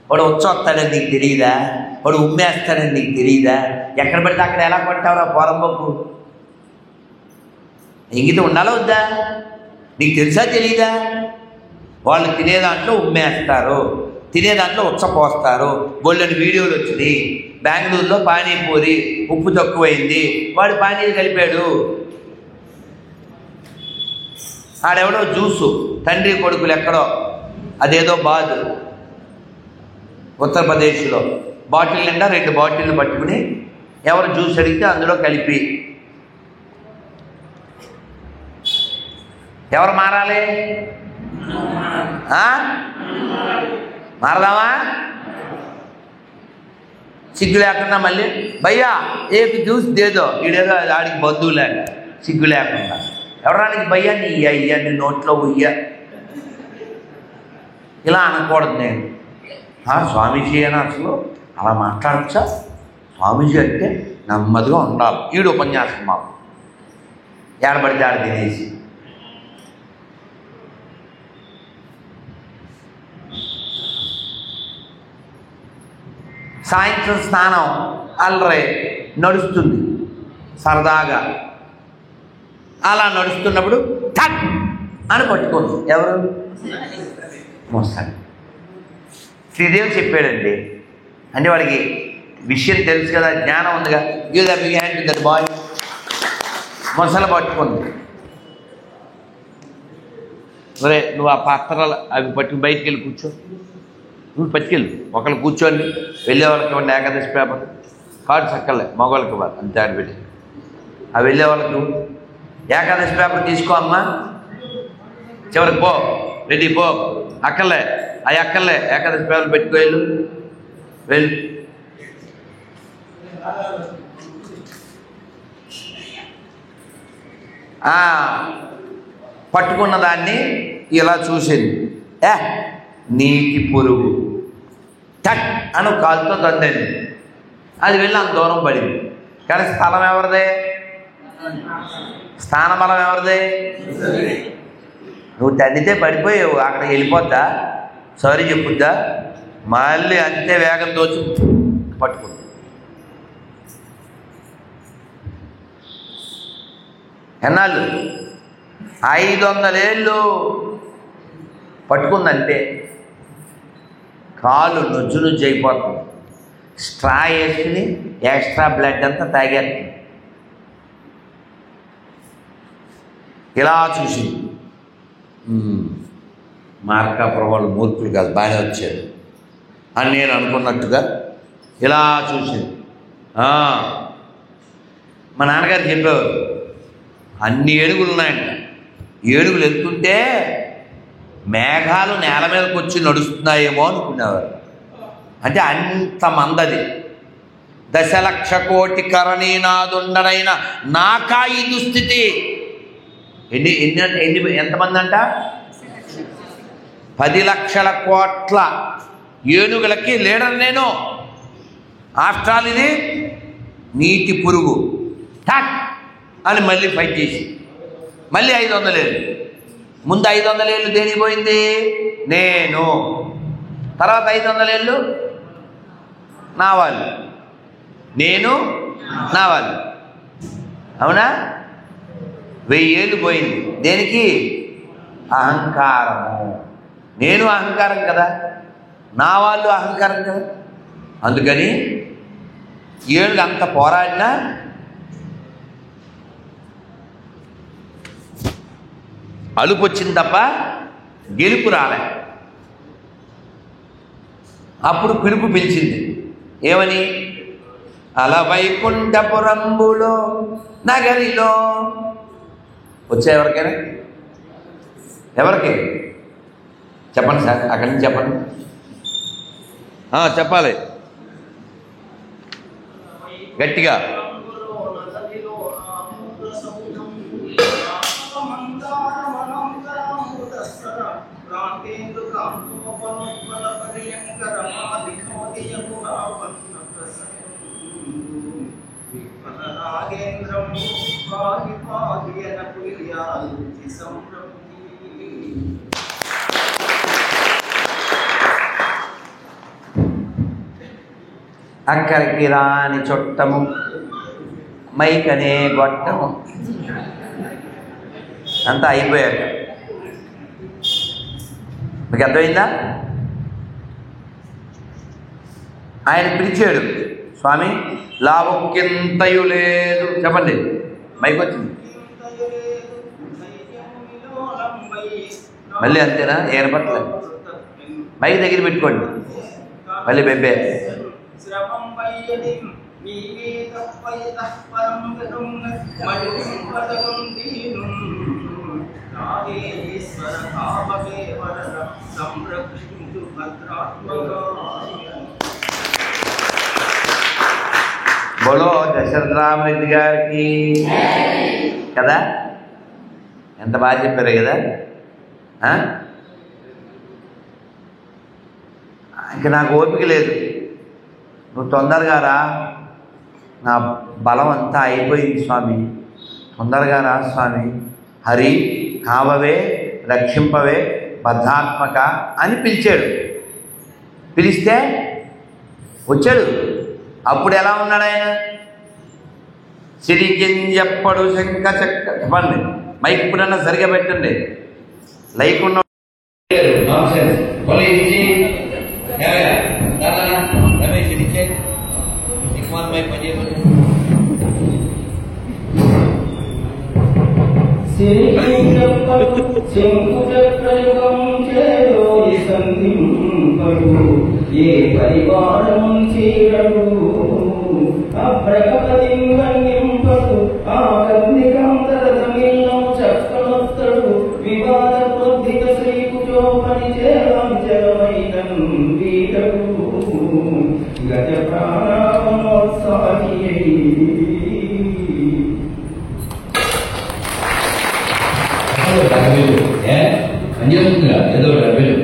వాడు వచ్చొస్తాడని నీకు తెలియదా? వాడు ఉమ్మేస్తాడని నీకు తెలియదా? ఎక్కడ పడితే అక్కడ ఎలా కొట్టావురా పోరంబొప్పు? ఇంగితం ఉండాలా వద్దా? నీకు తెలుసా తెలియదా? వాళ్ళు తినే దాంట్లో ఉమ్మేస్తారు, తినే దాంట్లో ఉచ్చపోస్తారు. బోళ్ళని వీడియోలు వచ్చినాయి. బెంగళూరులో పానీపూరి ఉప్పు తక్కువైంది, వాడు పానీలు కలిపాడు. ఆడెవడో జ్యూసు తండ్రి కొడుకులు ఎక్కడో, అదేదో బాదు ఉత్తరప్రదేశ్లో బాటిల్ నిండా 2 బాటిళ్ళు పట్టుకుని ఎవరు జ్యూస్ అడిగితే అందులో కలిపి. ఎవరు మారాలి? మారదామా? సిగ్గు లేకుండా మళ్ళీ భయ్యా ఏపీ జ్యూస్ దేదో, ఈడేదో ఆడికి బంధువు లేక సిగ్గు లేకుండా. ఎవరానికి భయ్యా నీ అయ్యా నీ నోట్లో ఉయ్య ఇలా అనకూడదు. నేను స్వామీజీ అని అసలు అలా మాట్లాడచ్చా? స్వామీజీ అంటే నెమ్మదిగా ఉండాలి. ఈడు ఉపన్యాసం మాకు ఏడబడితే ఆడ తినేసి. సాయంత్రం స్నానం అల్లరే నడుస్తుంది సరదాగా. అలా నడుస్తున్నప్పుడు టక్ అని పట్టుకోండి. ఎవరు? మోస్తాడు. శ్రీదేవి చెప్పాడండి. అంటే వాడికి విషయం తెలుసు కదా, జ్ఞానం ఉందిగా. Give the big hand to that boy. మొసలు పట్టుకుంది. ఒరే నువ్వు ఆ పాత్రలు అవి పట్టుకుని బయటికి వెళ్ళి కూర్చో. నువ్వు పట్టుకెళ్ళు. ఒకళ్ళు కూర్చోండి, వెళ్ళే వాళ్ళకి ఇవ్వండి ఏకాదశి పేపర్. కార్డు చక్కలే, మగవాళ్ళకి ఇవ్వాలి అంతే. ఆడి పెట్టి ఆ వెళ్ళే వాళ్ళకి ఏకాదశి పేపర్ తీసుకో అమ్మా, చివరికి పో, రెడీ పో. అక్కర్లే అవి అక్కర్లే, ఏకాదశి పేపర్ పెట్టుకో, వెళ్ళు వెళ్ళు. పట్టుకున్న దాన్ని ఇలా చూసింది. నీటి పురుగు టక్ అని కాలుతో తందండి. అది వెళ్ళి అంత దూరం పడింది. కానీ స్థలం ఎవరిదే? స్థానబలం ఎవరిదే? నువ్వు తండితే పడిపోయావు, అక్కడికి వెళ్ళిపోద్దా? సారీ చెప్పుద్దా? మళ్ళీ అంతే వేగం దోచు పట్టుకుంది. ఎన్నాళ్ళు? 500 ఏళ్ళు పట్టుకుందంటే కాలు నుజ్జు నుజ్జు అయిపోతుంది. స్ట్రా వేసుకుని ఎక్స్ట్రా బ్లడ్ అంతా తాగేస్తుంది. ఇలా చూసి మార్కాపురం వాళ్ళు మూర్ఖులు కాదు, బాగానే వచ్చారు అని నేను అనుకున్నట్టుగా ఇలా చూసింది. మా నాన్నగారు చెప్పేవారు, అన్ని ఏనుగులు ఉన్నాయంట. ఏనుగులు వెళ్తుంటే మేఘాలు నేల మీదకి వచ్చి నడుస్తున్నాయేమో అనుకునేవారు. అంటే అంత మందది. 10,00,000,000,000 కరణీనాదుండనైన నాకా ఈ దుస్థితి. ఎంతమంది అంట? 10,00,000,000,000 ఏనుగులకి లీడర్ నేను. ఆఫ్టర్ ఆల్ ఇది నీటి పురుగు. టాక్ అని మళ్ళీ ఫైట్ చేసి మళ్ళీ 500 ఏళ్ళు. ముందు 500 ఏళ్ళు దేనికి పోయింది? నేను. తర్వాత 500 ఏళ్ళు నా వాళ్ళు. నేను నా వాళ్ళు. అవునా? 1000 ఏళ్ళు పోయింది దేనికి? అహంకారము. నేను అహంకారం కదా, నా వాళ్ళు అహంకారం కదా. అందుకని ఏళ్ళు అంత పోరాడినా అలుపు వచ్చింది తప్ప గెలుపు రాలే. అప్పుడు పిలుపు పిలిచింది ఏమని? అలవైకుంఠపురంబులో నగరిలో. వచ్చా ఎవరికైనా? ఎవరికి చెప్పండి సార్, అక్కడి నుంచి చెప్పండి. చెప్పాలి గట్టిగా. అక్కడికి రాని చుట్టము మైకనే గొట్టము అంతా అయిపోయాక మీకు అర్థమైందా? ఆయన పిలిచాడు, స్వామి లాభక్కింతయు లేదు. చెప్పండి, మైక్ వచ్చింది మళ్ళీ అంతేనా? ఏం పట్టలేదు, మైక్ దగ్గర పెట్టుకోండి మళ్ళీ బెబ్బే. బోలో దశరథ రామరెడ్డి గారికి కదా, ఎంత బాగా చెప్పారు కదా. ఇంక నాకు ఓపిక లేదు, నువ్వు తొందరగా రా, నా బలం అంతా అయిపోయింది స్వామి, తొందరగా రా స్వామి, హరి కావవే రక్షింపవే బద్ధాత్మక అని పిలిచాడు. పిలిస్తే వచ్చాడు. అప్పుడు ఎలా ఉన్నాడు ఆయన? సిరిగింజప్పడు శంక చక్క. చెప్పండి, మైక్ ఇప్పుడన్నా సరిగా పెట్టండి, లైక్ ఉన్న ఏ పరివారం చీరడు అప్రకపతింపడు ఆకర్ణికాంతరమిల్లం చక్కనొత్తడు వివాద బుద్ధిక శ్రీకుచోపని చేరంచరమైన వీరడు గజ ప్రాణోత్సాహి అన్యోన్యంగా ఏదో డబ్బులు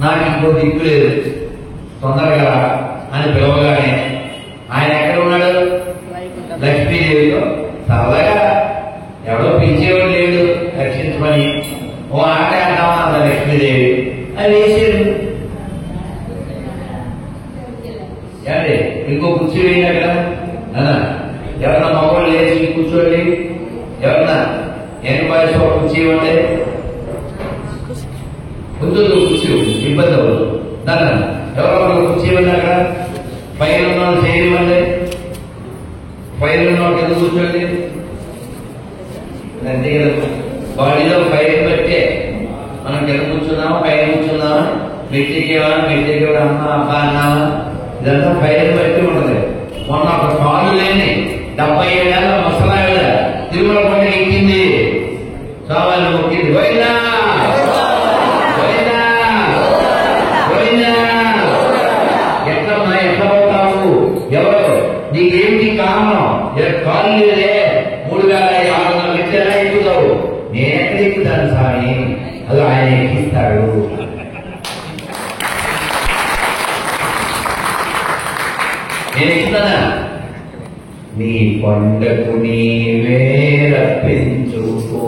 నాకు ఇంకో దిక్కు లేదు, తొందరగా అని పిలవగానే ఆయన ఎక్కడ ఉన్నాడు? లక్ష్మీదేవితో. సరదాగా ఎవడో పిలిచేవాడు లేడు రక్షించమని, ఓ ఆట ఆడతామా అంత లక్ష్మీదేవి అది వేసాడు. ఏమండి ఇంకో కుర్చీ వేయండి అక్కడ. ఎవరన్నా మగవాళ్ళు లేచి కూర్చోండి, ఎవరన్నా ఎన్ని వయసు ఒక కుర్చీ ఇవ్వండి, ముందు కుర్చీ ఇబ్బంది అవ్వదు. దాన్ని ఎవరో కుర్చీ ఇవ్వండి అక్కడ. పైన ఉన్న వాళ్ళు చేయనివ్వండి, పైన ఉన్న వాళ్ళు ఎందుకు కూర్చోండి. అంతే కదా, బాడీలో పైన పెట్టే మనం కింద కూర్చున్నామా పైన కూర్చున్నామా, మెట్టికేవా అమ్మ అబ్బా అన్నామా, ఇదంతా పైన బట్టి ఉండదు. మొన్న ఒక కాలు లేని 77 ఏళ్ళ ముసలావిడ తిరుమల కొండకి ఎక్కింది, సవాళ్ళు మొక్కింది, పోయిందా పోయిందా పోయిందా. ఎట్లమ్మా ఎట్లా పోతావు, ఎవరు నీకేమిటి కారణం? కాలు లేదే, 3600 మెట్లు ఎలా ఎక్కుతావు? నేను ఎక్కడ ఎక్కుతాను స్వామి, అది ఆయన ఎక్కిస్తాడు. నేను ఎక్కుతానా? నీ కొండకు నీవే రప్పించుకో,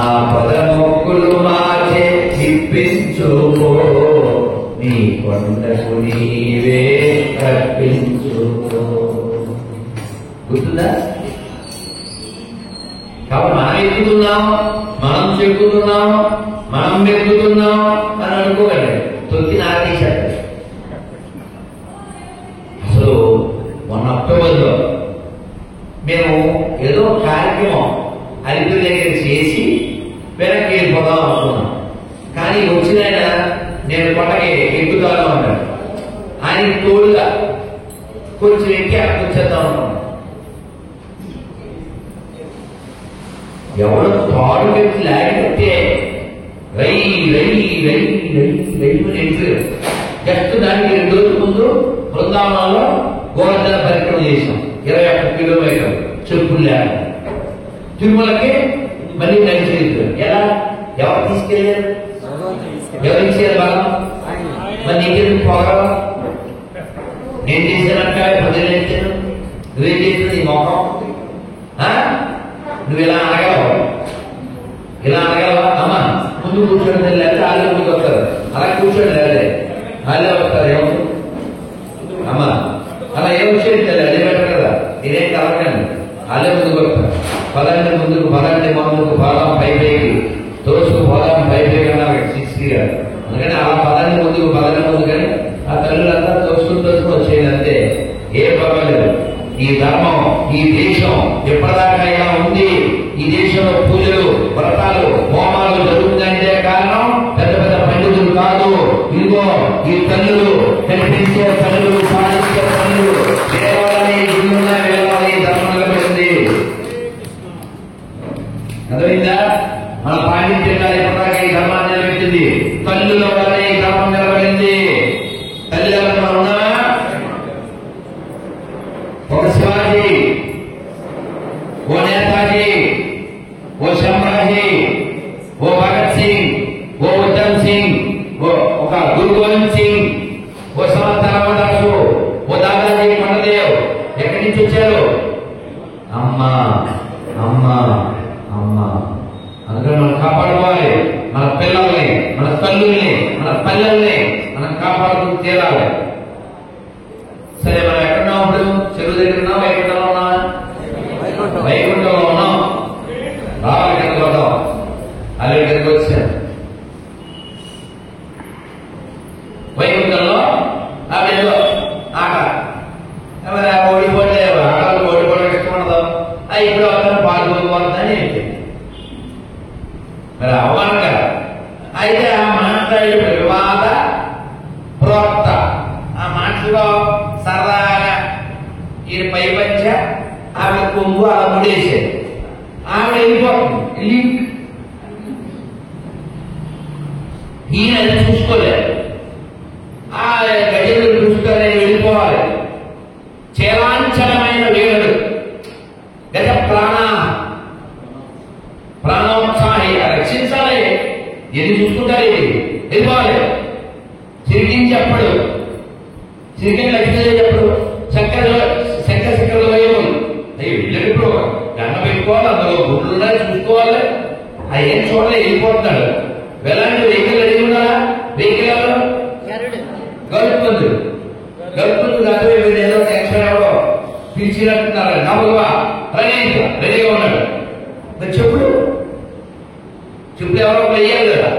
ఆ పదమొక్కులు మార్చే తిప్పించుకో, నీ కొండకు నీవే రప్పించుకో. గుర్తుందా? కాబట్టి మనం ఎక్కుతున్నాం, మనం చెక్కుతున్నాం, మనం వెతుకుతున్నాం అని అనుకోకండి. తొక్కి నాకేశాడు. అసలు 1 అక్టోబర్లో మేము ఏదో కార్యక్రమం అలిపిరి దగ్గర చేసి వెనక్కి వెళ్ళిపోదాం అనుకున్నాం. కానీ వచ్చిన ఆయన నేను కొండకి ఎక్కుతాను అన్నాడు. ఆయనకి తోడుగా కొంచెం ఎక్కి అక్కడికి వచ్చేద్దాం అనుకున్నాం. ఎవరు తాడు పెట్టి లాగితే రై రై రై రై రై ఎంట్రీ. జస్ట్ దానికి 2 రోజుల ముందు బృందావనంలో గోవర్ధన పరిక్రమ చేసాం. 21 కిలోమీటర్లు చెప్పులు లేక తిరుమలకి మళ్ళీ నడిచేది. ఎలా ఎవరు తీసుకెళ్ళారు? ఎవరు ఇచ్చారు బలం? మరి నీకెందుకు పోగలవా? నేను చేశానంట ప్రజలు ఇచ్చాను. నువ్వేం చేసిన నీ మొహం? నువ్వు ఇలా అనగలవా? ఇలా అనగలవా? అమ్మా ముందు కూర్చోండి లేకపోతే వాళ్ళే ముందుకు వస్తారు. అలా కూర్చోండి లేదే వాళ్ళే వస్తారు. ఎవరు అమ్మా అలా ఏమొచ్చేది అదే బెటర్ కదా. ఇదేం కలగండి. వాళ్ళే ముందుకు వస్తారు. పదండి ముందుకు, పదండి ముందుకు, పోదాం పైకి, తోసుకు పోదాం పైకి అన్నారు 60 గారు. అందుకని అలా పదండి ముందుకు, పదండి ముందుకని ఆ తల్లులంతా తోసుకుని వచ్చేది అంతే. ఏ పర్వాలేదు. ఈ ధర్మం, ఈ దేశం ఎప్పటిదాకా ఇలా ఉంది. ఈ దేశంలో పూజలు, వ్రతాలు, హోమాలు జరుగుతుందంటే కారణం పెద్ద పెద్ద పండితులు కాదు. ఇదిగో ఈ తల్లులు, కనిపించే తల్లులు, పాలించే తల్లులు, దేవాలని ఇల్లున్న వేళ ధర్మం నిలబడింది. అర్థమైందా? మన పాండిత్యం ఎప్పటిదాకా ఈ ధర్మాన్ని నిలబెట్టింది. తల్లుల వల్ల ఈ ధర్మం నిలబడింది. తల్లి ఎవరైనా ఉన్నారా? ఒక శివాజీ, ఓ నేతాజీ, ఓ సంభాజీ, ఓ భగత్ సింగ్, ఓ ఉద్ధమ్ సింగ్, ఒక గురు గోవింద్ సింగ్, ఓ సమర్థ రామదాసు, ఓ దాదాజీ కొండదేవ్ ఎక్కడి నుంచి వచ్చారు? అమ్మా అమ్మా అమ్మా. అందుకని మనం కాపాడుకోవాలి. మన పిల్లల్ని, మన తల్లుల్ని, మన పల్లెల్ని మనం కాపాడుతూ తీరాలి. సరే, మనం ఎక్కడున్నాం ఇప్పుడు? చెరువు దగ్గర ఉన్నాం, వైకుంఠంలో ఉన్నా? వైకుంఠంలో ఉన్నాం. రావాలి కింద పోతాం. అల్లు కిందకి వచ్చాను. వైకుంఠంలో ఏదో ఆట ఓడిపోతే ఆటలు ఓడిపోవడం ఇష్టం ఉండదు. ఇప్పుడు అతను పాల్గొని ఏంటి మరి అవమానం కదా. అయితే ఆ మాట్లాడే వివాద ప్రోక్త ఆ మాటలో సరదాగా ఈయన పై పంచ ఆవిడ కొంగు అలా ముడేసేది. ఆవిడ వెళ్ళిపోతుంది. ఈయన అది చూసుకోలేదు. ఆ గజలు చూసుకొని వెళ్ళిపోవాలి. చేలాంచలమైన వీరుడు గజ ప్రాణోత్సాహి రక్షించాలి. ఎన్ని చూసుకుంటారు? వెళ్ళిపోవాలి. సిరిగిని చెప్పడు, సిరిగిని లక్ష్మీ చెప్పడు, శంకర శిఖరలో వేయము. అయ్యి వెళ్ళినప్పుడు దండ పెట్టుకోవాలి. అందులో గుడ్లు ఉన్నాయి చూసుకోవాలి. అది ఏం చూడాలి, వెళ్ళిపోతున్నాడు. వెళ్ళండి. వెహికల్ అడిగి ఉండాలా? వెహికల్ ఎవరు? గరుత్మంతుడు. గరుత్మంతుడు అదే ఏదో టెన్షన్ ఎవడో పిలిచినట్టున్నారు. నమ్మకమా? రెడీగా ఉన్నాడు. మరి చెప్పుడు ఎవరో వెయ్యాలి కదా.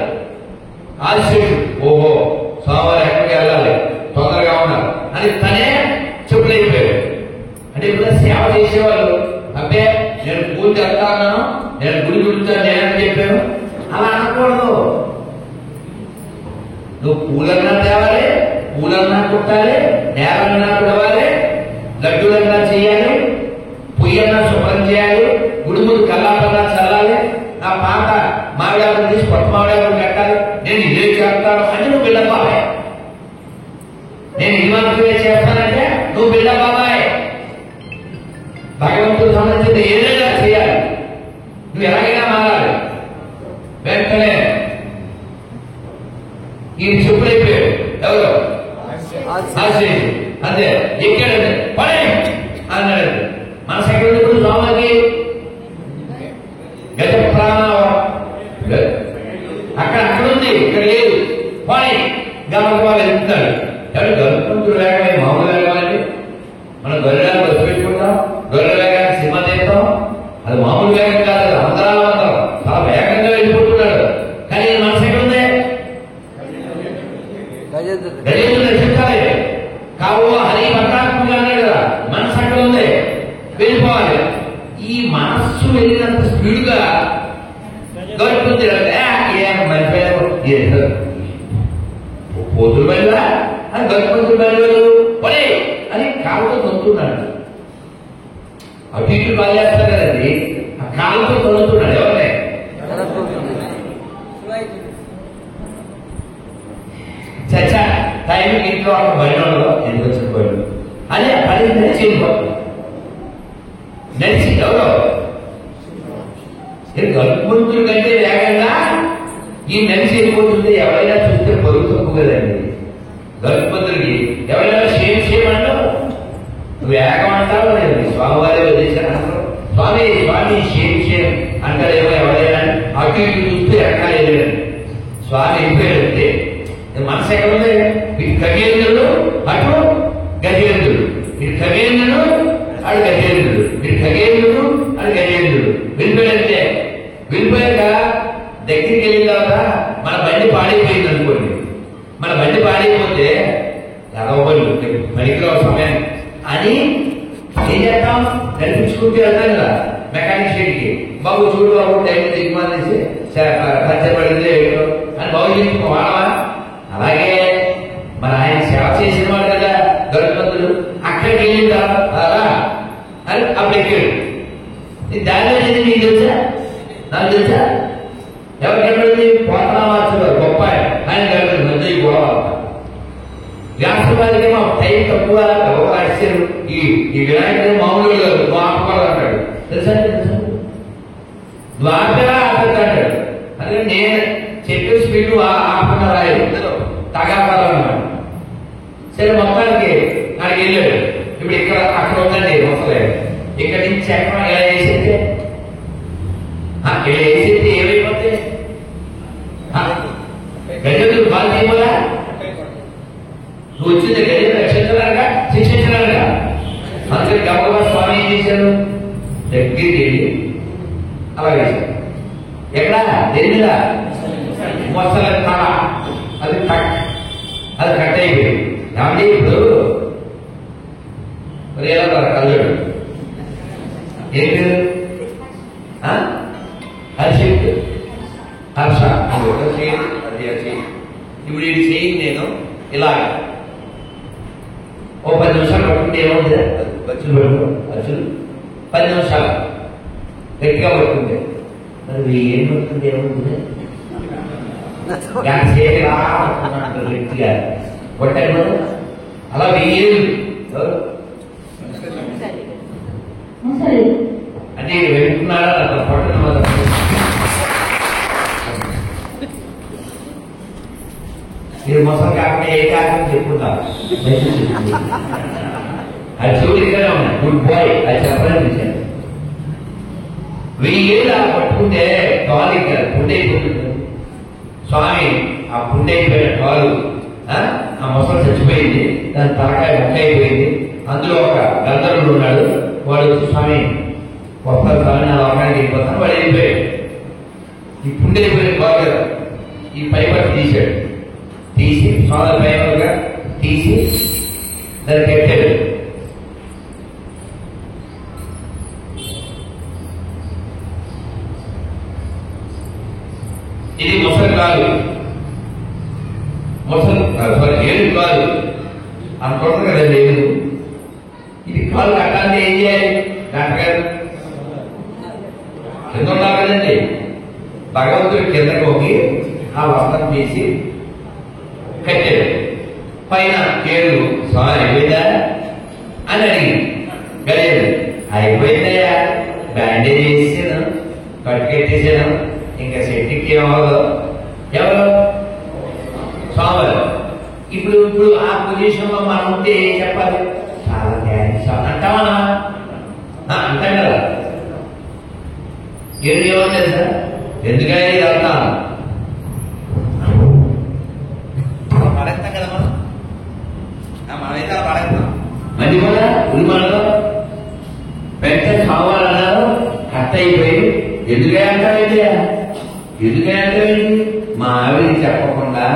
ఆదిశేషుడు ఓహో సోమవారం ఎక్కడికి వెళ్ళాలి, తొందరగా ఉన్నారు అని తనే చెప్పుడు అయిపోయాడు. అంటే ఇప్పుడు సేవ చేసేవాళ్ళు అబ్బే నేను పూజ చేస్తాను, నేను గుడి గుడితాను, నేనని చెప్పాను అలా అనకూడదు. నువ్వు పూలన్నా తేవాలి, పూలన్నా కుట్టాలి, నేలన్నా కుడవాలి, లడ్డూలన్నా చేయాలి, పొయ్యన్నా శుభ్రం చేయాలి, గుడి ముందు కల్లాపన్నా చల్లాలి, నా పాత మామిడాకులు తీసి కొత్త మామిడాకులు కట్టాలి, నేను ఇదే చేస్తాను అంటే నువ్వు బిడ్డ బాబాయ్. నేను ఈ మాత్రమే చేస్తానంటే నువ్వు బిడ్డ బాబాయ్. భగవంతుడు సంబంధించింది ఏదైనా చేయాలి, నువ్వు ఎలాగైనా మారాలి. వెంటనే ఈ చెప్పులైపోయాడు. ఎవరు? అంతే ఎక్కాడండి. పడే అన్నాడు. మన సెకండ్ ఇప్పుడు స్వామికి గజ ప్రాణం అక్కడ ఉంది, ఇక్కడ లేదు. పని గమక వాళ్ళు వెళ్తున్నాడు. ఎవరు? గరుత్మంతుడు వేగమే మామూలు వేగమండి. మనం గొర్రెలకు బస్సు పెట్టుకుంటాం, గొర్రె వేగానికి సినిమా తీస్తాం. అది మామూలు వేగం కాదు. స్పీడ్గా గడుపుతుంది మర్చిపోయారు పోతులు బయలువా అని గడుపుతుంది బయలు పడే అని కాళ్ళతో తొంతున్నాడు. అటు ఇటు కాలు చేస్తారు కదండి, ఆ కాళ్ళతో తొలుతున్నాడు. ఎవరే చచ్చా టైంకి ఇంట్లో ఒక బయలు ఎందుకు వచ్చిన బయలు అని ఆ పని నడిచి నడిచి ఎవరో గర్భవంతుల కంటే వేగంగా ఈ నడిచి వెళ్ళిపోతుంది. ఎవరైనా చూస్తే బరువు తప్పు కదండి. గర్భవంతుడికి ఎవరైనా సేమ్ అంటావు, వేగం అంటావు లేదు. స్వామివారే వదిలేశారు స్వామి స్వామి సేమ్ అంటారేమో. ఎవరైనా అటు ఇటు చూస్తే ఎక్కడ వెళ్ళాడు స్వామి వెళ్ళిపోయాడంటే మనసు ఎక్కడ ఉంది. ఇటు ఖగేంద్రుడు అటు గజేంద్రుడు, ఇటు ఖగేంద్రుడు అటు గజేంద్రుడు, ఇటు ఖగేంద్రుడు అటు గజేంద్రుడు వెళ్ళిపోయాడంటే. వెళ్ళిపోయాక దగ్గరికి వెళ్ళిన తర్వాత మన బండి పాడైపోయింది అనుకోండి. మన బండి పాడైపోతే ఎదవబడి పనికిరావు సమయం అని ఏం చేస్తాం, నడిపించుకుంటూ వెళ్తాం కదా మెకానిక్ షెడ్కి. బాబు చూడు బాబు టైం దిగుమనేసి పచ్చబడింది అని బాబు చెప్పుకో వాడవా. అలాగే మన ఆయన సేవ చేసిన వాడు కదా గరుత్మంతుడు. అక్కడికి వెళ్ళిందా అలా అని అప్పుడు ఎక్కాడు. దారిలో చేసి నీకు తెలుసా, నాకు తెలుసా, ఎవరికి ఎక్కడుంది పోతనామాచుడు గొప్ప ఆయన గడుపుతుంది మధ్య ఈ గొడవ. వ్యాసవాదికేమో టైం తక్కువ అడిచారు. ఈ వినాయకుడు మామూలు ద్వాపకాలు అంటాడు తెలుసా, తెలుసా ద్వాపక ఆపేస్తాడు. అదే నేను చెప్పే స్పీడ్ ఆపకుండా రాయడు తగాపాలు అన్నాడు. సరే మొత్తానికి నాకు వెళ్ళాడు. ఇప్పుడు ఇక్కడ అక్కడ ఉందండి మొత్తలేదు. ఇక్కడ నుంచి ఎక్కడ ఎలా వేసేస్తే ఇలా వేసేస్తే ఏమైపోతే గజలు బాగా చేయమలా. నువ్వు వచ్చింది గజలు రక్షించడానికా శిక్షించడానికా? అందుకని గౌరవ స్వామి ఏం చేశారు, దగ్గరికి వెళ్ళి అలా వేశారు. ఎక్కడ దేనిలా మొసల తల అది అది కట్ అయిపోయింది. ఏమంటే ఇప్పుడు మరి ఎలా కళ్ళాడు ఏంటి హర్షిత్ హర్ష ఇప్పుడు ఇది చేయింది. నేను ఇలాగ ఓ 10 నిమిషాలు పట్టుకుంటే ఏమవుతుంది, ఖర్చులు పడుకో ఖర్చులు 10 నిమిషాలు గట్టిగా పట్టుకుంటే మరి ఏం పడుతుంది ఏమవుతుంది గట్టిగా కొట్టాను. అలా 1000 అంటే వెళ్తున్నారా అట్లా పట్టడం వల్ల మీరు మొత్తం కాకుండా ఏ కాకుండా చెప్పుకుంటారు. అది చూడు ఇక్కడే ఉన్నాయి గుడ్ బాయ్ అది చెప్పడం విషయం. 1000 అలా పట్టుకుంటే కాలు ఇక్కడ పుండైపోతుంది. స్వామి ఆ పుండైపోయిన కాలు ఆ మొసలు చచ్చిపోయింది, దాని తలకాయ ముక్కైపోయింది. అందులో ఒక గంధర్వుడు ఉన్నాడు. వాడు వచ్చి స్వామి వస్తారు స్వామి నా లోకానికి వెళ్ళిపోతాను. వాడు వెళ్ళిపోయాడు. ఈ పుండైపోయిన కాలు ఈ పైపర్ తీశాడు. తీసి స్వామి పైపర్గా తీసి దాన్ని కట్టాడు. ఇది మొసలు కాదు, మొసలు ఏడు కాదు అనుకుంటారు కదండి. ఏడు ఇది కాలు కట్టాలంటే ఏం చేయాలి డాక్టర్ గారు? కింద ఉండాలి కదండి. భగవంతుడి కిందకి ಹೋಗಿ ఆ వస్త్రం తీసి కట్టాడు. పైన ఏడు స్వామి అయిపోయిందా అని అడిగి గలేదు అయిపోయిందయ్యా, బ్యాండేజ్ వేసాను, కట్టుకెట్టేసాను, ఇంకా శక్తికి ఏమవదు. ఎవరు స్వామి. ఇప్పుడు ఇప్పుడు ఆ పొజిషన్ లో మనం ఉంటే ఏం చెప్పాలి? చాలా థ్యాంక్స్ అంటామా? అంటాం కదా. ఏడు ఏమన్నా సార్ ఎందుకని ఇది అంటాను పడేస్తాం కదా మనమైతే అలా పడేస్తాం. మంచి కూడా ఉరిమానలో పెద్ద కావాలన్నారు కట్ అయిపోయి ఎందుకే అంటావేంటి, ఎందుకే అంటావేంటి? మా ఆవిడ చెప్పకుండా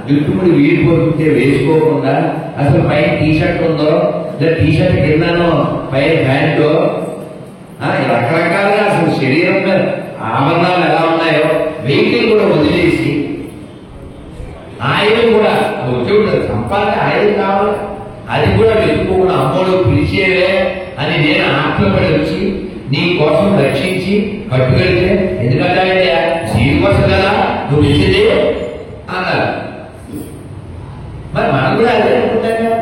జుట్టుముడి వీడి పొరుకుంటే వేసుకోకుండా అసలు పైన టీ షర్ట్ ఉందో లేదా టీ షర్ట్ కిందనో పైన ప్యాంటు రకరకాలుగా అసలు శరీరం మీద ఆభరణాలు ఎలా ఉన్నాయో వెహికల్ కూడా వదిలేసి ఆయుధం కూడా వచ్చి సంపాదన ఆయుధం కావాలి, అది కూడా వెతుక్కోకుండా అమ్మోడు పిలిచేవే అని నేను ఆత్మపడి వచ్చి నీ కోసం రక్షించి కట్టుకెళ్తే ఎందుకంటే దీనికోసం కదా నువ్వు ఇచ్చింది అన్నారు. మరి మనం కూడా అదే అనుకుంటాం,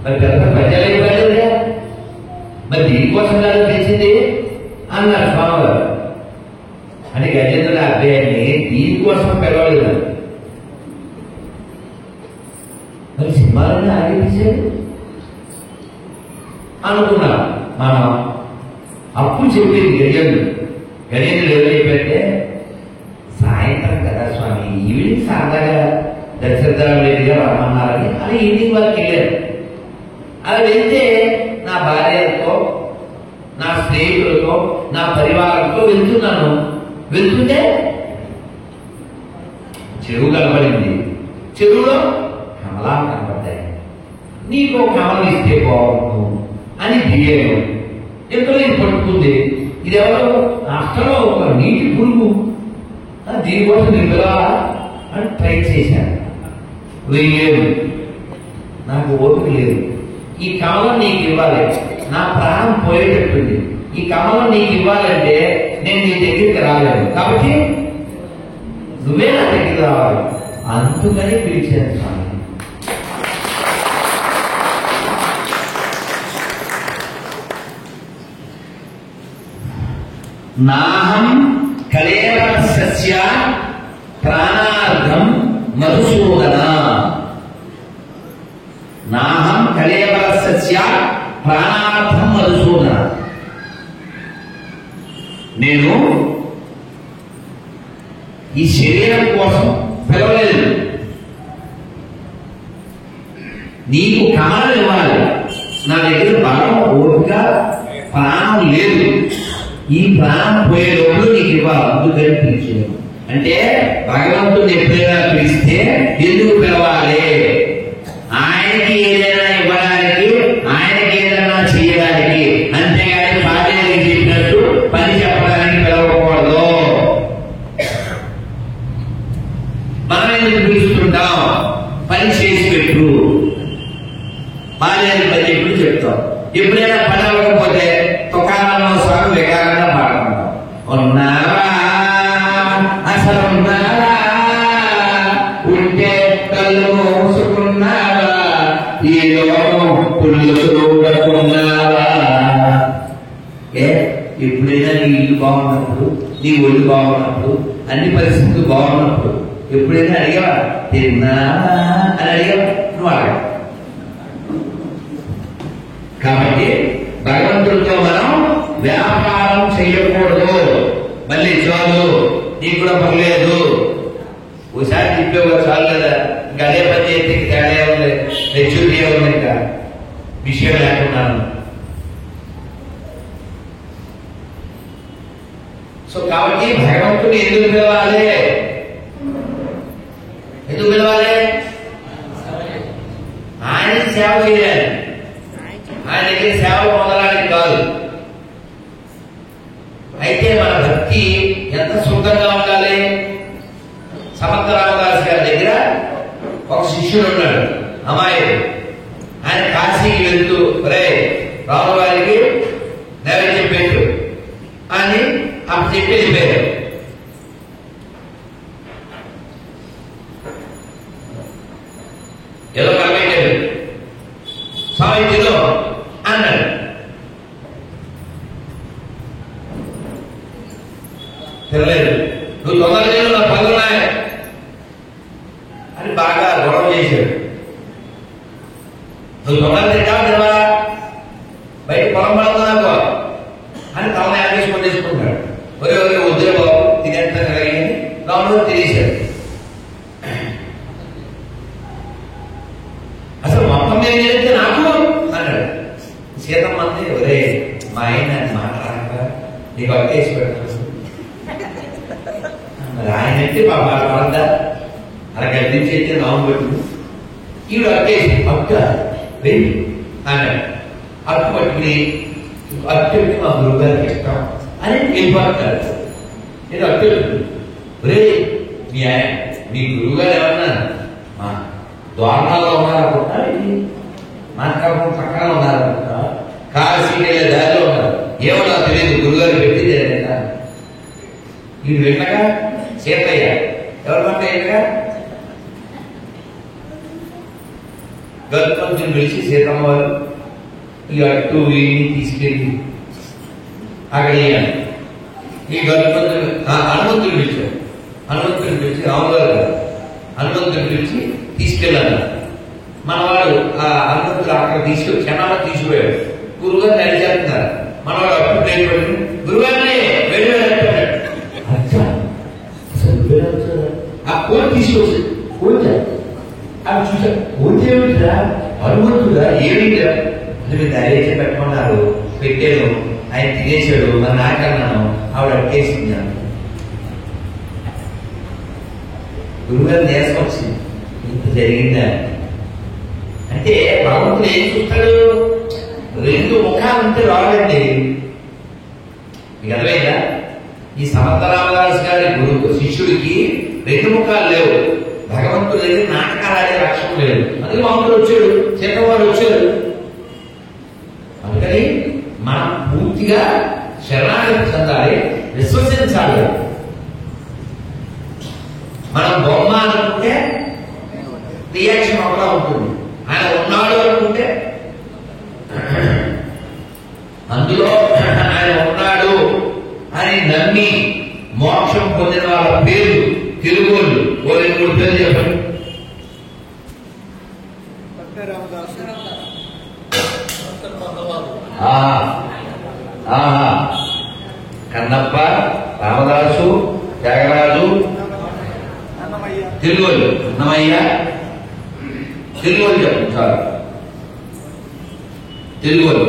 మరి పెద్ద ప్రజలు ఇవ్వలేదుగా, మరి దీనికోసం కదా తెచ్చింది అన్నారు స్వామివారు. అని గజేంద్రుల అభ్యాన్ని దీనికోసం పిలవలేదు. మరి సినిమాలన్నీ ఆగిపించాడు అనుకున్నాం మనం. అప్పుడు చెప్పింది గజేంద్రుడు ఎవరు చెప్పంటే, సాయంత్రం కదా స్వామి, ఈవినింగ్ సరదాగా దశరథరావు రెడ్డిగా రమ్మన్నారని అలా ఈవినింగ్ వాళ్ళకి వెళ్ళారు. అలా వెళ్తే నా భార్యతో, నా స్నేహితులతో, నా పరివారంతో వెళ్తున్నాను. వెళ్తుంటే చెరువు కనబడింది. చెరువులో కమలాలు కనబడ్డాయి. నీకు కమలం ఇస్తే బాగుండు అని దిగాను. ఎంతో ఇది పట్టుకుంది. ఇది ఎవరో అష్టలో ఒక నీటి పురుగు, దీనికోసం నింపలా అని ట్రై చేశాను. లేదు, నాకు ఓపిక లేదు. ఈ కమలం నీకు ఇవ్వాలి, నా ప్రాణం పోయేటట్టుంది. ఈ కమలం నీకు ఇవ్వాలంటే నేను నీ దగ్గరికి రాలేను, కాబట్టి నువ్వే నా దగ్గరికి రావాలి. అందుకని పిలిచాను స్వామి. నాహం కళేవరస్య ప్రాణార్థం మధుసూదన. నాహం కళేవరస్య ప్రాణార్థం మధుసూదన. నేను ఈ శరీరం కోసం పిలవలేదు. నీకు కమలం ఇవ్వాలి, నా దగ్గర బలం, ఓపిక, ప్రాణం లేదు. ఈ ప్రాణం పోయే లోపల నీకు ఇవ్వాలి, అందుకని పిలిచాను. అంటే భగవంతుని ఎప్పుడైనా పిలిస్తే ఎందుకు పిలవాలి? ఆయనకి ఏదైనా ఇవ్వడానికి, ఆయనకి ఏదైనా చేయడానికి, అంతేగాని పాఠానికి చెప్పినట్టు పని చెప్పడానికి పిలవకూడదు. మనం ఎందుకు పిలుస్తుంటాం? పని చేసి పెట్టు, బాధ్యత పని ఎప్పుడు చెప్తాం. ఎప్పుడైనా పని అవ్వకపోతే తుకారంలో స్వామి వికారంగా పాడుకుంటాం. ఉన్నావా అసలు ఉన్నావా, ఉంటే కళ్ళు మూసుకున్నావా, ఈ లోకం పుల్లు చూడకున్నావా. ఎప్పుడైనా నీ ఇల్లు బాగున్నప్పుడు, నీ ఒళ్ళు బాగున్నప్పుడు, అన్ని పరిస్థితులు బాగున్నప్పుడు ఎప్పుడైనా అడిగావా? తిన్నా అని అడిగావా? నువ్వు అడగ. కాబట్టి భగవంతుడితో మనం వ్యాపారం చేయకూడదు. మళ్ళీ చాలు, నీకు కూడా పర్లేదు, ఒకసారి చెప్పేవా చాలు కదా, ఇంకా అదే పని చేస్తే తేడా ఉంది, మెచ్యూరిటీ ఉంది, ఇంకా విషయం లేకున్నాను. సో కాబట్టి భగవంతుని ఎందుకు పిలవాలి? ఎందుకు పిలవాలి? ఆయనకి సేవ చేయాలి, ఆయన దగ్గర సేవ పొందడానికి కాదు. అయితే మన భక్తి ఎంత శుద్ధంగా ఉండాలి? సమర్థ రామదాస్ గారి దగ్గర ఒక శిష్యుడు ఉన్నాడు, అమాయకుడు. ఆయన కాశీకి వెళ్తూ, రే రాము గారికి నైవేద్యం పెట్టు అని అప్పుడు చెప్పి వెళ్ళిపోయారు. ఏదో కలబెట్టాడు, స్వామి తిను అన్నాడు. తినలేదు. నువ్వు తొందరగా నా పనులున్నాయి అని బాగా గొడవ చేశాడు. నువ్వు తొందర తింటావా, బయట పొలం పడుతున్నా నాకు అని తమని ఆదేశం కొట్టేసుకుంటాడు. ఒరే ఒరే వద్దులే బాబు, తినేంత రాముడు తినేశాడు. అసలు మొత్తం నేను చేస్తే నాకు అన్నాడు. సీతమ్మ అంది, ఒరే మా ఆయన మాట్లాడక నీకు అక్కేసి పెడతాడు. మరి ఆయన అంటే మా పడద్దా, అలా గడ్డించేస్తే నాము పెట్టు. ఈవిడ అక్కేసి అక్క వెళ్ళి అన్నాడు. అప్పు పట్టుకుని అత్యుత్తు మా గురువు గారికి ఇష్టం అని వెళ్ళిపోతారు. నేను అత్యుత్తు రే మీ గురువు గారు ఏమన్నా ద్వారకాలో ఉన్నారనుకుంటా, మార్కాపురం పక్కన ఉన్నారనుకుంటా, కాశీకి వెళ్ళే దారిలో ఉన్నారు, ఏమన్నా తెలియదు గురుగారు పెట్టింది ఏదైనా. వీడు విన్నగా సీతయ్య ఎవరి మాట ఏంటగా గరుత్మంతుని పిలిచి సీతమ్మ వారు ఈ అట్టు వీడిని తీసుకెళ్ళి అక్కడ వేయాలి. ఈ గరుత్మంతుని హనుమంతుని పిలిచారు. హనుమంతుని పిలిచి రాముగారు హనుమంతుని పిలిచి తీసుకెళ్ళాలి. మనవాడు ఆ హనుమంతుడు అక్కడ తీసుకెళ్ళి క్షణాలు తీసుకుపోయాడు. గురుగారు నడిచేస్తున్నారు. మనవాడు అప్పుడు ప్లేట్ పెట్టి గురుగారిని వెళ్ళాడు. ఆ కోడి తీసుకొచ్చి కోడి అవి చూసారు. కోడి ఏమిటిరా హనుమంతుడా ఏమిటిరా అంటే మీరు దయచేసి పెట్టుకున్నారు, పెట్టాను, ఆయన తినేసాడు, మరి నాకన్నాను, ఆవిడ అట్టేసింది. గురుగారు నేసం వచ్చింది, ఇంత జరిగిందా అంటే భగవంతుడు ఏం చూస్తాడు? రెండు ముఖాలు ఉంటే రావాలండి. మీకు అర్థమైందా? ఈ సమర్థరామదాస్ గారి గురువు శిష్యుడికి రెండు ముఖాలు లేవు. భగవంతుడు దగ్గర నాటకాలు ఆడే లక్ష్యం లేదు. అందుకే మామూలు వచ్చాడు, చిన్నవాడు వచ్చాడు. అందుకని మనం పూర్తిగా శరణాగతి చెందాలి, విశ్వసించాలి. మనం బొమ్మ అనుకుంటే రియాక్షన్ ఒకలా ఉంటుంది. ఆయన ఉన్నాడు అనుకుంటే అందులో ఆయన ఉన్నాడు అని నమ్మి మోక్షం పొందిన వాళ్ళ పేరు తెలుగోళ్ళు ఓ 2-3 పేర్లు చెప్పండి. కన్నప్ప, రామదాసు, త్యాగరాజు, తెలుగోళ్ళు, అన్నమయ్య, తెలుగోళ్ళు చెప్పండి చాలు. తెలుగోళ్ళు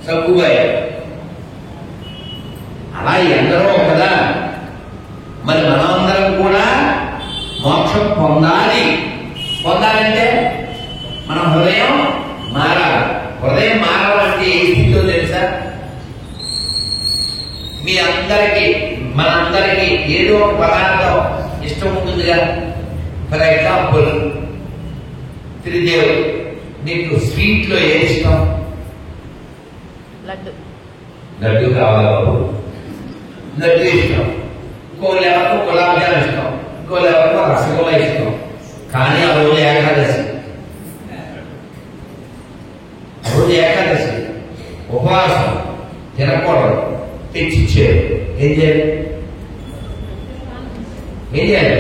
సక్కుబాయ్, అలా ఎందరో కదా. మరి మనమందరం కూడా మోక్షం పొందాలి. పొందాలంటే మన హృదయం మారాలి. హృదయం మారాలంటే ఏ స్థితిలో తెలుసా? మీ అందరికీ మనందరికీ ఏదో ఒక పదార్థం ఇష్టం ఉంటుందిగా. ఫర్ ఎగ్జాంపుల్ త్రిదేవ్, నీకు స్వీట్ లో ఏది ఇష్టం? లడ్డు కావాలా బాబు? లడ్డు ఇష్టం. ఇంకోలేవరకు గులాబ్ జామ్ ఇష్టం, ఇంకోలేవరకు రసగుల్లా ఇష్టం. కానీ ఆ రోజు ఏకాదశి, ఉపవాసం తినకూడదు, తెచ్చిచ్చారు. ఏం చేయాలి?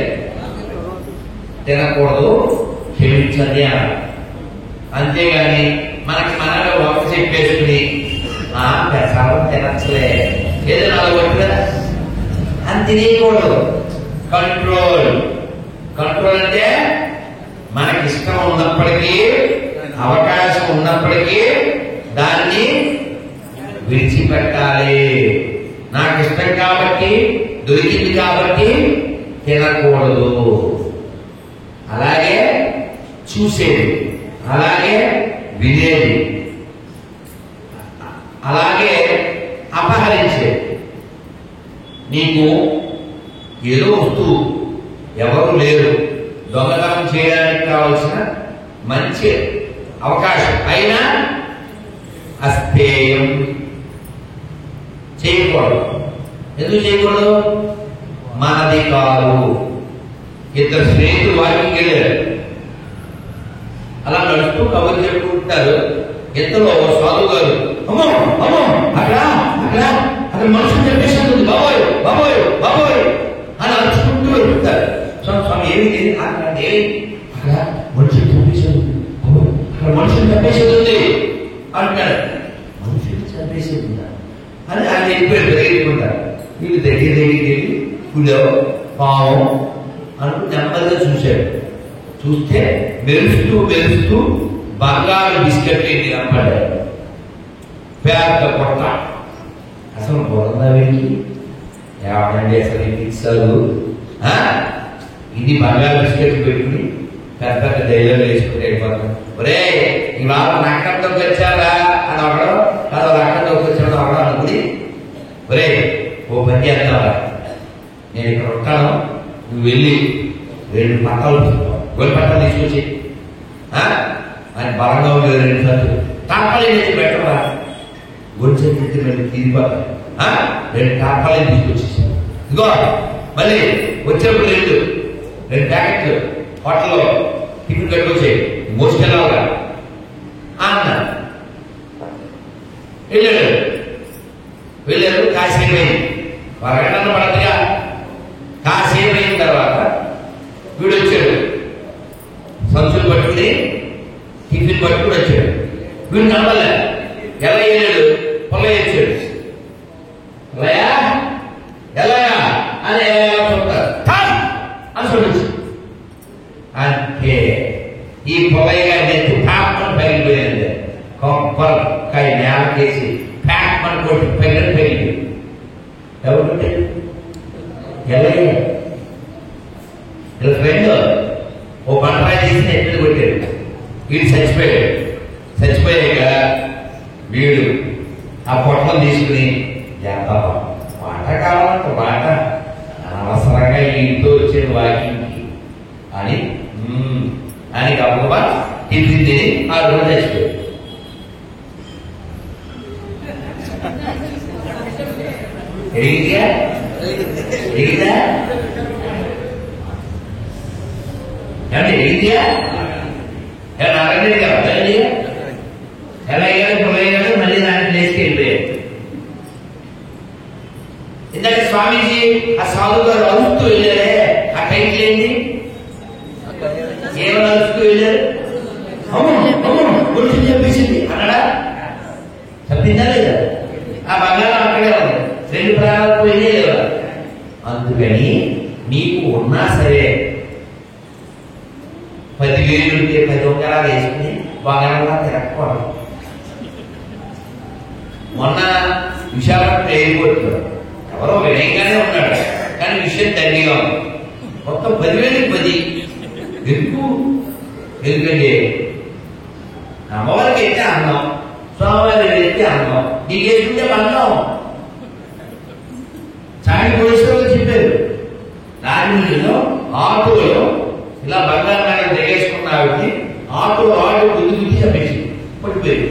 తినకూడదు, క్షమించండి అన్నారు. అంతేగాని మనకి మనలో ఒక చెప్పేసుకుని ప్రసాదం తినచ్చలే ఏదో 4 వచ్చిన అని తినేయకూడదు. కంట్రోల్. కంట్రోల్ అంటే మనకి ఇష్టం ఉన్నప్పటికీ, అవకాశం ఉన్నప్పటికీ దాన్ని విడిచిపెట్టాలి. నాకు ఇష్టం కాబట్టి, దొరికింది కాబట్టి తినకూడదు. అలాగే చూసేది, అలాగే వినేది, అలాగే అపహరించేది. నీకు ఏదో వస్తువు, ఎవరు లేరు, దొంగతనం చేయడానికి కావలసిన మంచి అవకాశం అయినా అస్థేయం చేయకూడదు. ఎందుకు చేయకూడదు? మనది కాదు. 2 స్నేహితులు వాకింగ్ వెళ్ళారు. అలా నడుస్తూ కబుర్లు చెప్పుకుంటారు. ఎంతలో సాధువు గారు అమ్మో అమ్మో అక్కడ అక్కడ అక్కడ మనుషులు చెప్పేసింది బాబోయ్ బాబోయ్ బాబోయ్ అని అరుచుకుంటూ వెళ్తారు. స్వామి ఏమిటి అంటే అక్కడ మనుషులు చంపేసేది, అక్కడ మనుషులు చంపేసేది ఉంది అంటారు. మనుషులు చంపేసేది అని ఆయన చెప్పారు. పెరిగించుకుంటారు. వీళ్ళు దగ్గర గుడో పావం అంటూ నెమ్మదిగా చూశాడు. చూస్తే మెరుస్తూ మెరుస్తూ బంగారు బిస్కెట్ కనపడ్డాడు. పెద్ద పొట్ట. అసలు బొందా వెళ్ళి ఏమండి అసలు ఇచ్చారు, ఇది బంగారు బిస్కెట్ పెట్టుకుని పెద్ద పెద్ద ధైర్యం వేసుకుంటే వెళ్ళిపోతాం. ఒరే ఇవాళ నక్కతో వచ్చారా అని ఒకడు కాదు నక్కతో వచ్చాడు ఒకడు అనుకుని ఒరే ఓ పని చేస్తావా నేను ఇక్కడ ఉంటాను నువ్వు వెళ్ళి 2 పట్టలు గొల్లి పట్టలు తీసుకొచ్చి ఆయన బలంగా ఉండేది 2 పట్టలు తాపాలి పెట్టరా గొంచె తీరిపోతా 2 తాపాలని తీసుకొచ్చేసి ఇదిగో మళ్ళీ వచ్చేప్పుడు 2 ప్యాకెట్లు హోటల్లో టిఫిన్ కట్టుకొచ్చాయి మోసుకెళ్ళావుగా అన్న వెళ్ళారు కాసేపు అయింది వరగంట పడదుగా కాసేపు అయిన తర్వాత వీడు వచ్చాడు సంచులు పట్టుకుని టిఫిన్ పట్టుకుని వచ్చాడు వీడు కనబడలే ఎలా వెళ్ళాడు పొల్లయ్య వచ్చాడు ఎలాయా అని చూస్తారు అని చూడొచ్చు అంటే ఈ పొల్లయ్య గారి నెత్తి ప్యాక్మని పగిలిపోయింది కొబ్బరికాయ నేలకేసి ప్యాక్మని కొట్టి పగిలిపోయింది ఎవరు ఎల్లయ్య ఫ్రెండ్ ఓ బండరాయి చేసి నెత్తిని కొట్టాడు వీడు చచ్చిపోయాక వీడు ఆ పొట్టం తీసుకుని మాట కావాలంట మాట అనవసరంగా ఇంట్లో వచ్చేది వాకింగ్కి అని గబగబా టిఫిన్ తిని ఆ రోజు చచ్చిపోయాడు ఎరిగిదా ఏమంటే ఎరిగిదా అరగండి కదా ఎలా అయ్యాడు పొలయ్యాడు మళ్ళీ దాన్ని ప్లేస్కి వెళ్ళిపోయాడు ఇందాక స్వామీజీ ఆ సాధువు గారు అరుస్తూ వెళ్ళారే ఆ టైటిల్ ఏంటి ఏమని అరుస్తూ వెళ్ళారు గురించి చెప్పేసింది అన్నాడా చెప్పిందా లేదా ఆ బంగారం అక్కడే ఉంది 2 ప్రాణాలు పోయినే లేదా అందుకని నీకు ఉన్నా సరే 10,000 ఉంటే 10 ఉంగరాలు వేసుకుని బంగారంగా తిరగకూడదు మొన్న విశాఖపట్నం ఎయిర్పోర్ట్ ఎవరో వినయంగానే ఉన్నాడు కానీ విషయం తండ్రిగా ఉంది మొత్తం 10,000 ఎందుకంటే అమ్మవారికి అయితే అన్నం స్వామివారికి అయితే అన్నం నీకు వేసుకుంటే అన్నం చాటి పోలీసులు చెప్పారు రాజమండ్రిలో ఆటోలో ఇలా బంగారం మేడం దిగేసుకున్న ఆటో గుద్దు చంపేసి పడిపోయింది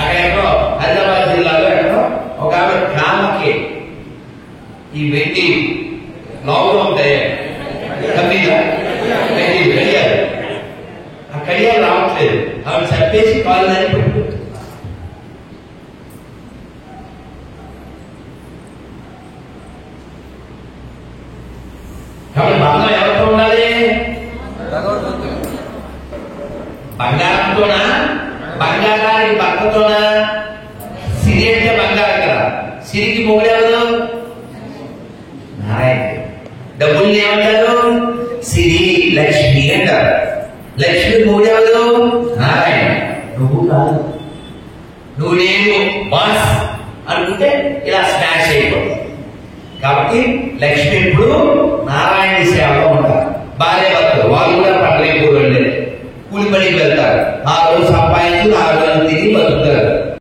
అక్కడ ఎక్కడో హైదరాబాద్ జిల్లాలో ఎక్కడో ఒక ఆమె కామకి ఈ వెండి లావుగా ఉంటాయి కడియాలు ఆ కడియాలు రావట్లేదు ఆవిడ చంపేసి కాలు దాన్ని పడిపోతుంది కాబట్టి బంగారం ఎవరితో ఉండాలి బంగారంతోనా బంగారానికి భర్తతోనా సిరి అంటే బంగారం కదా సిరికి మొగుడెవరు నారాయణ డబ్బుల్ని ఏమంటారు సిరి లక్ష్మి అంటారు లక్ష్మి మొగుడెవరు నారాయణ నువ్వు కాదు నువ్వు నేను బాస్ అనుకుంటే ఇలా స్మాష్ అయిపోతుంది కాబట్టి లక్ష్మి ఎప్పుడు నారాయణ సేవలో ఉంటారు భార్య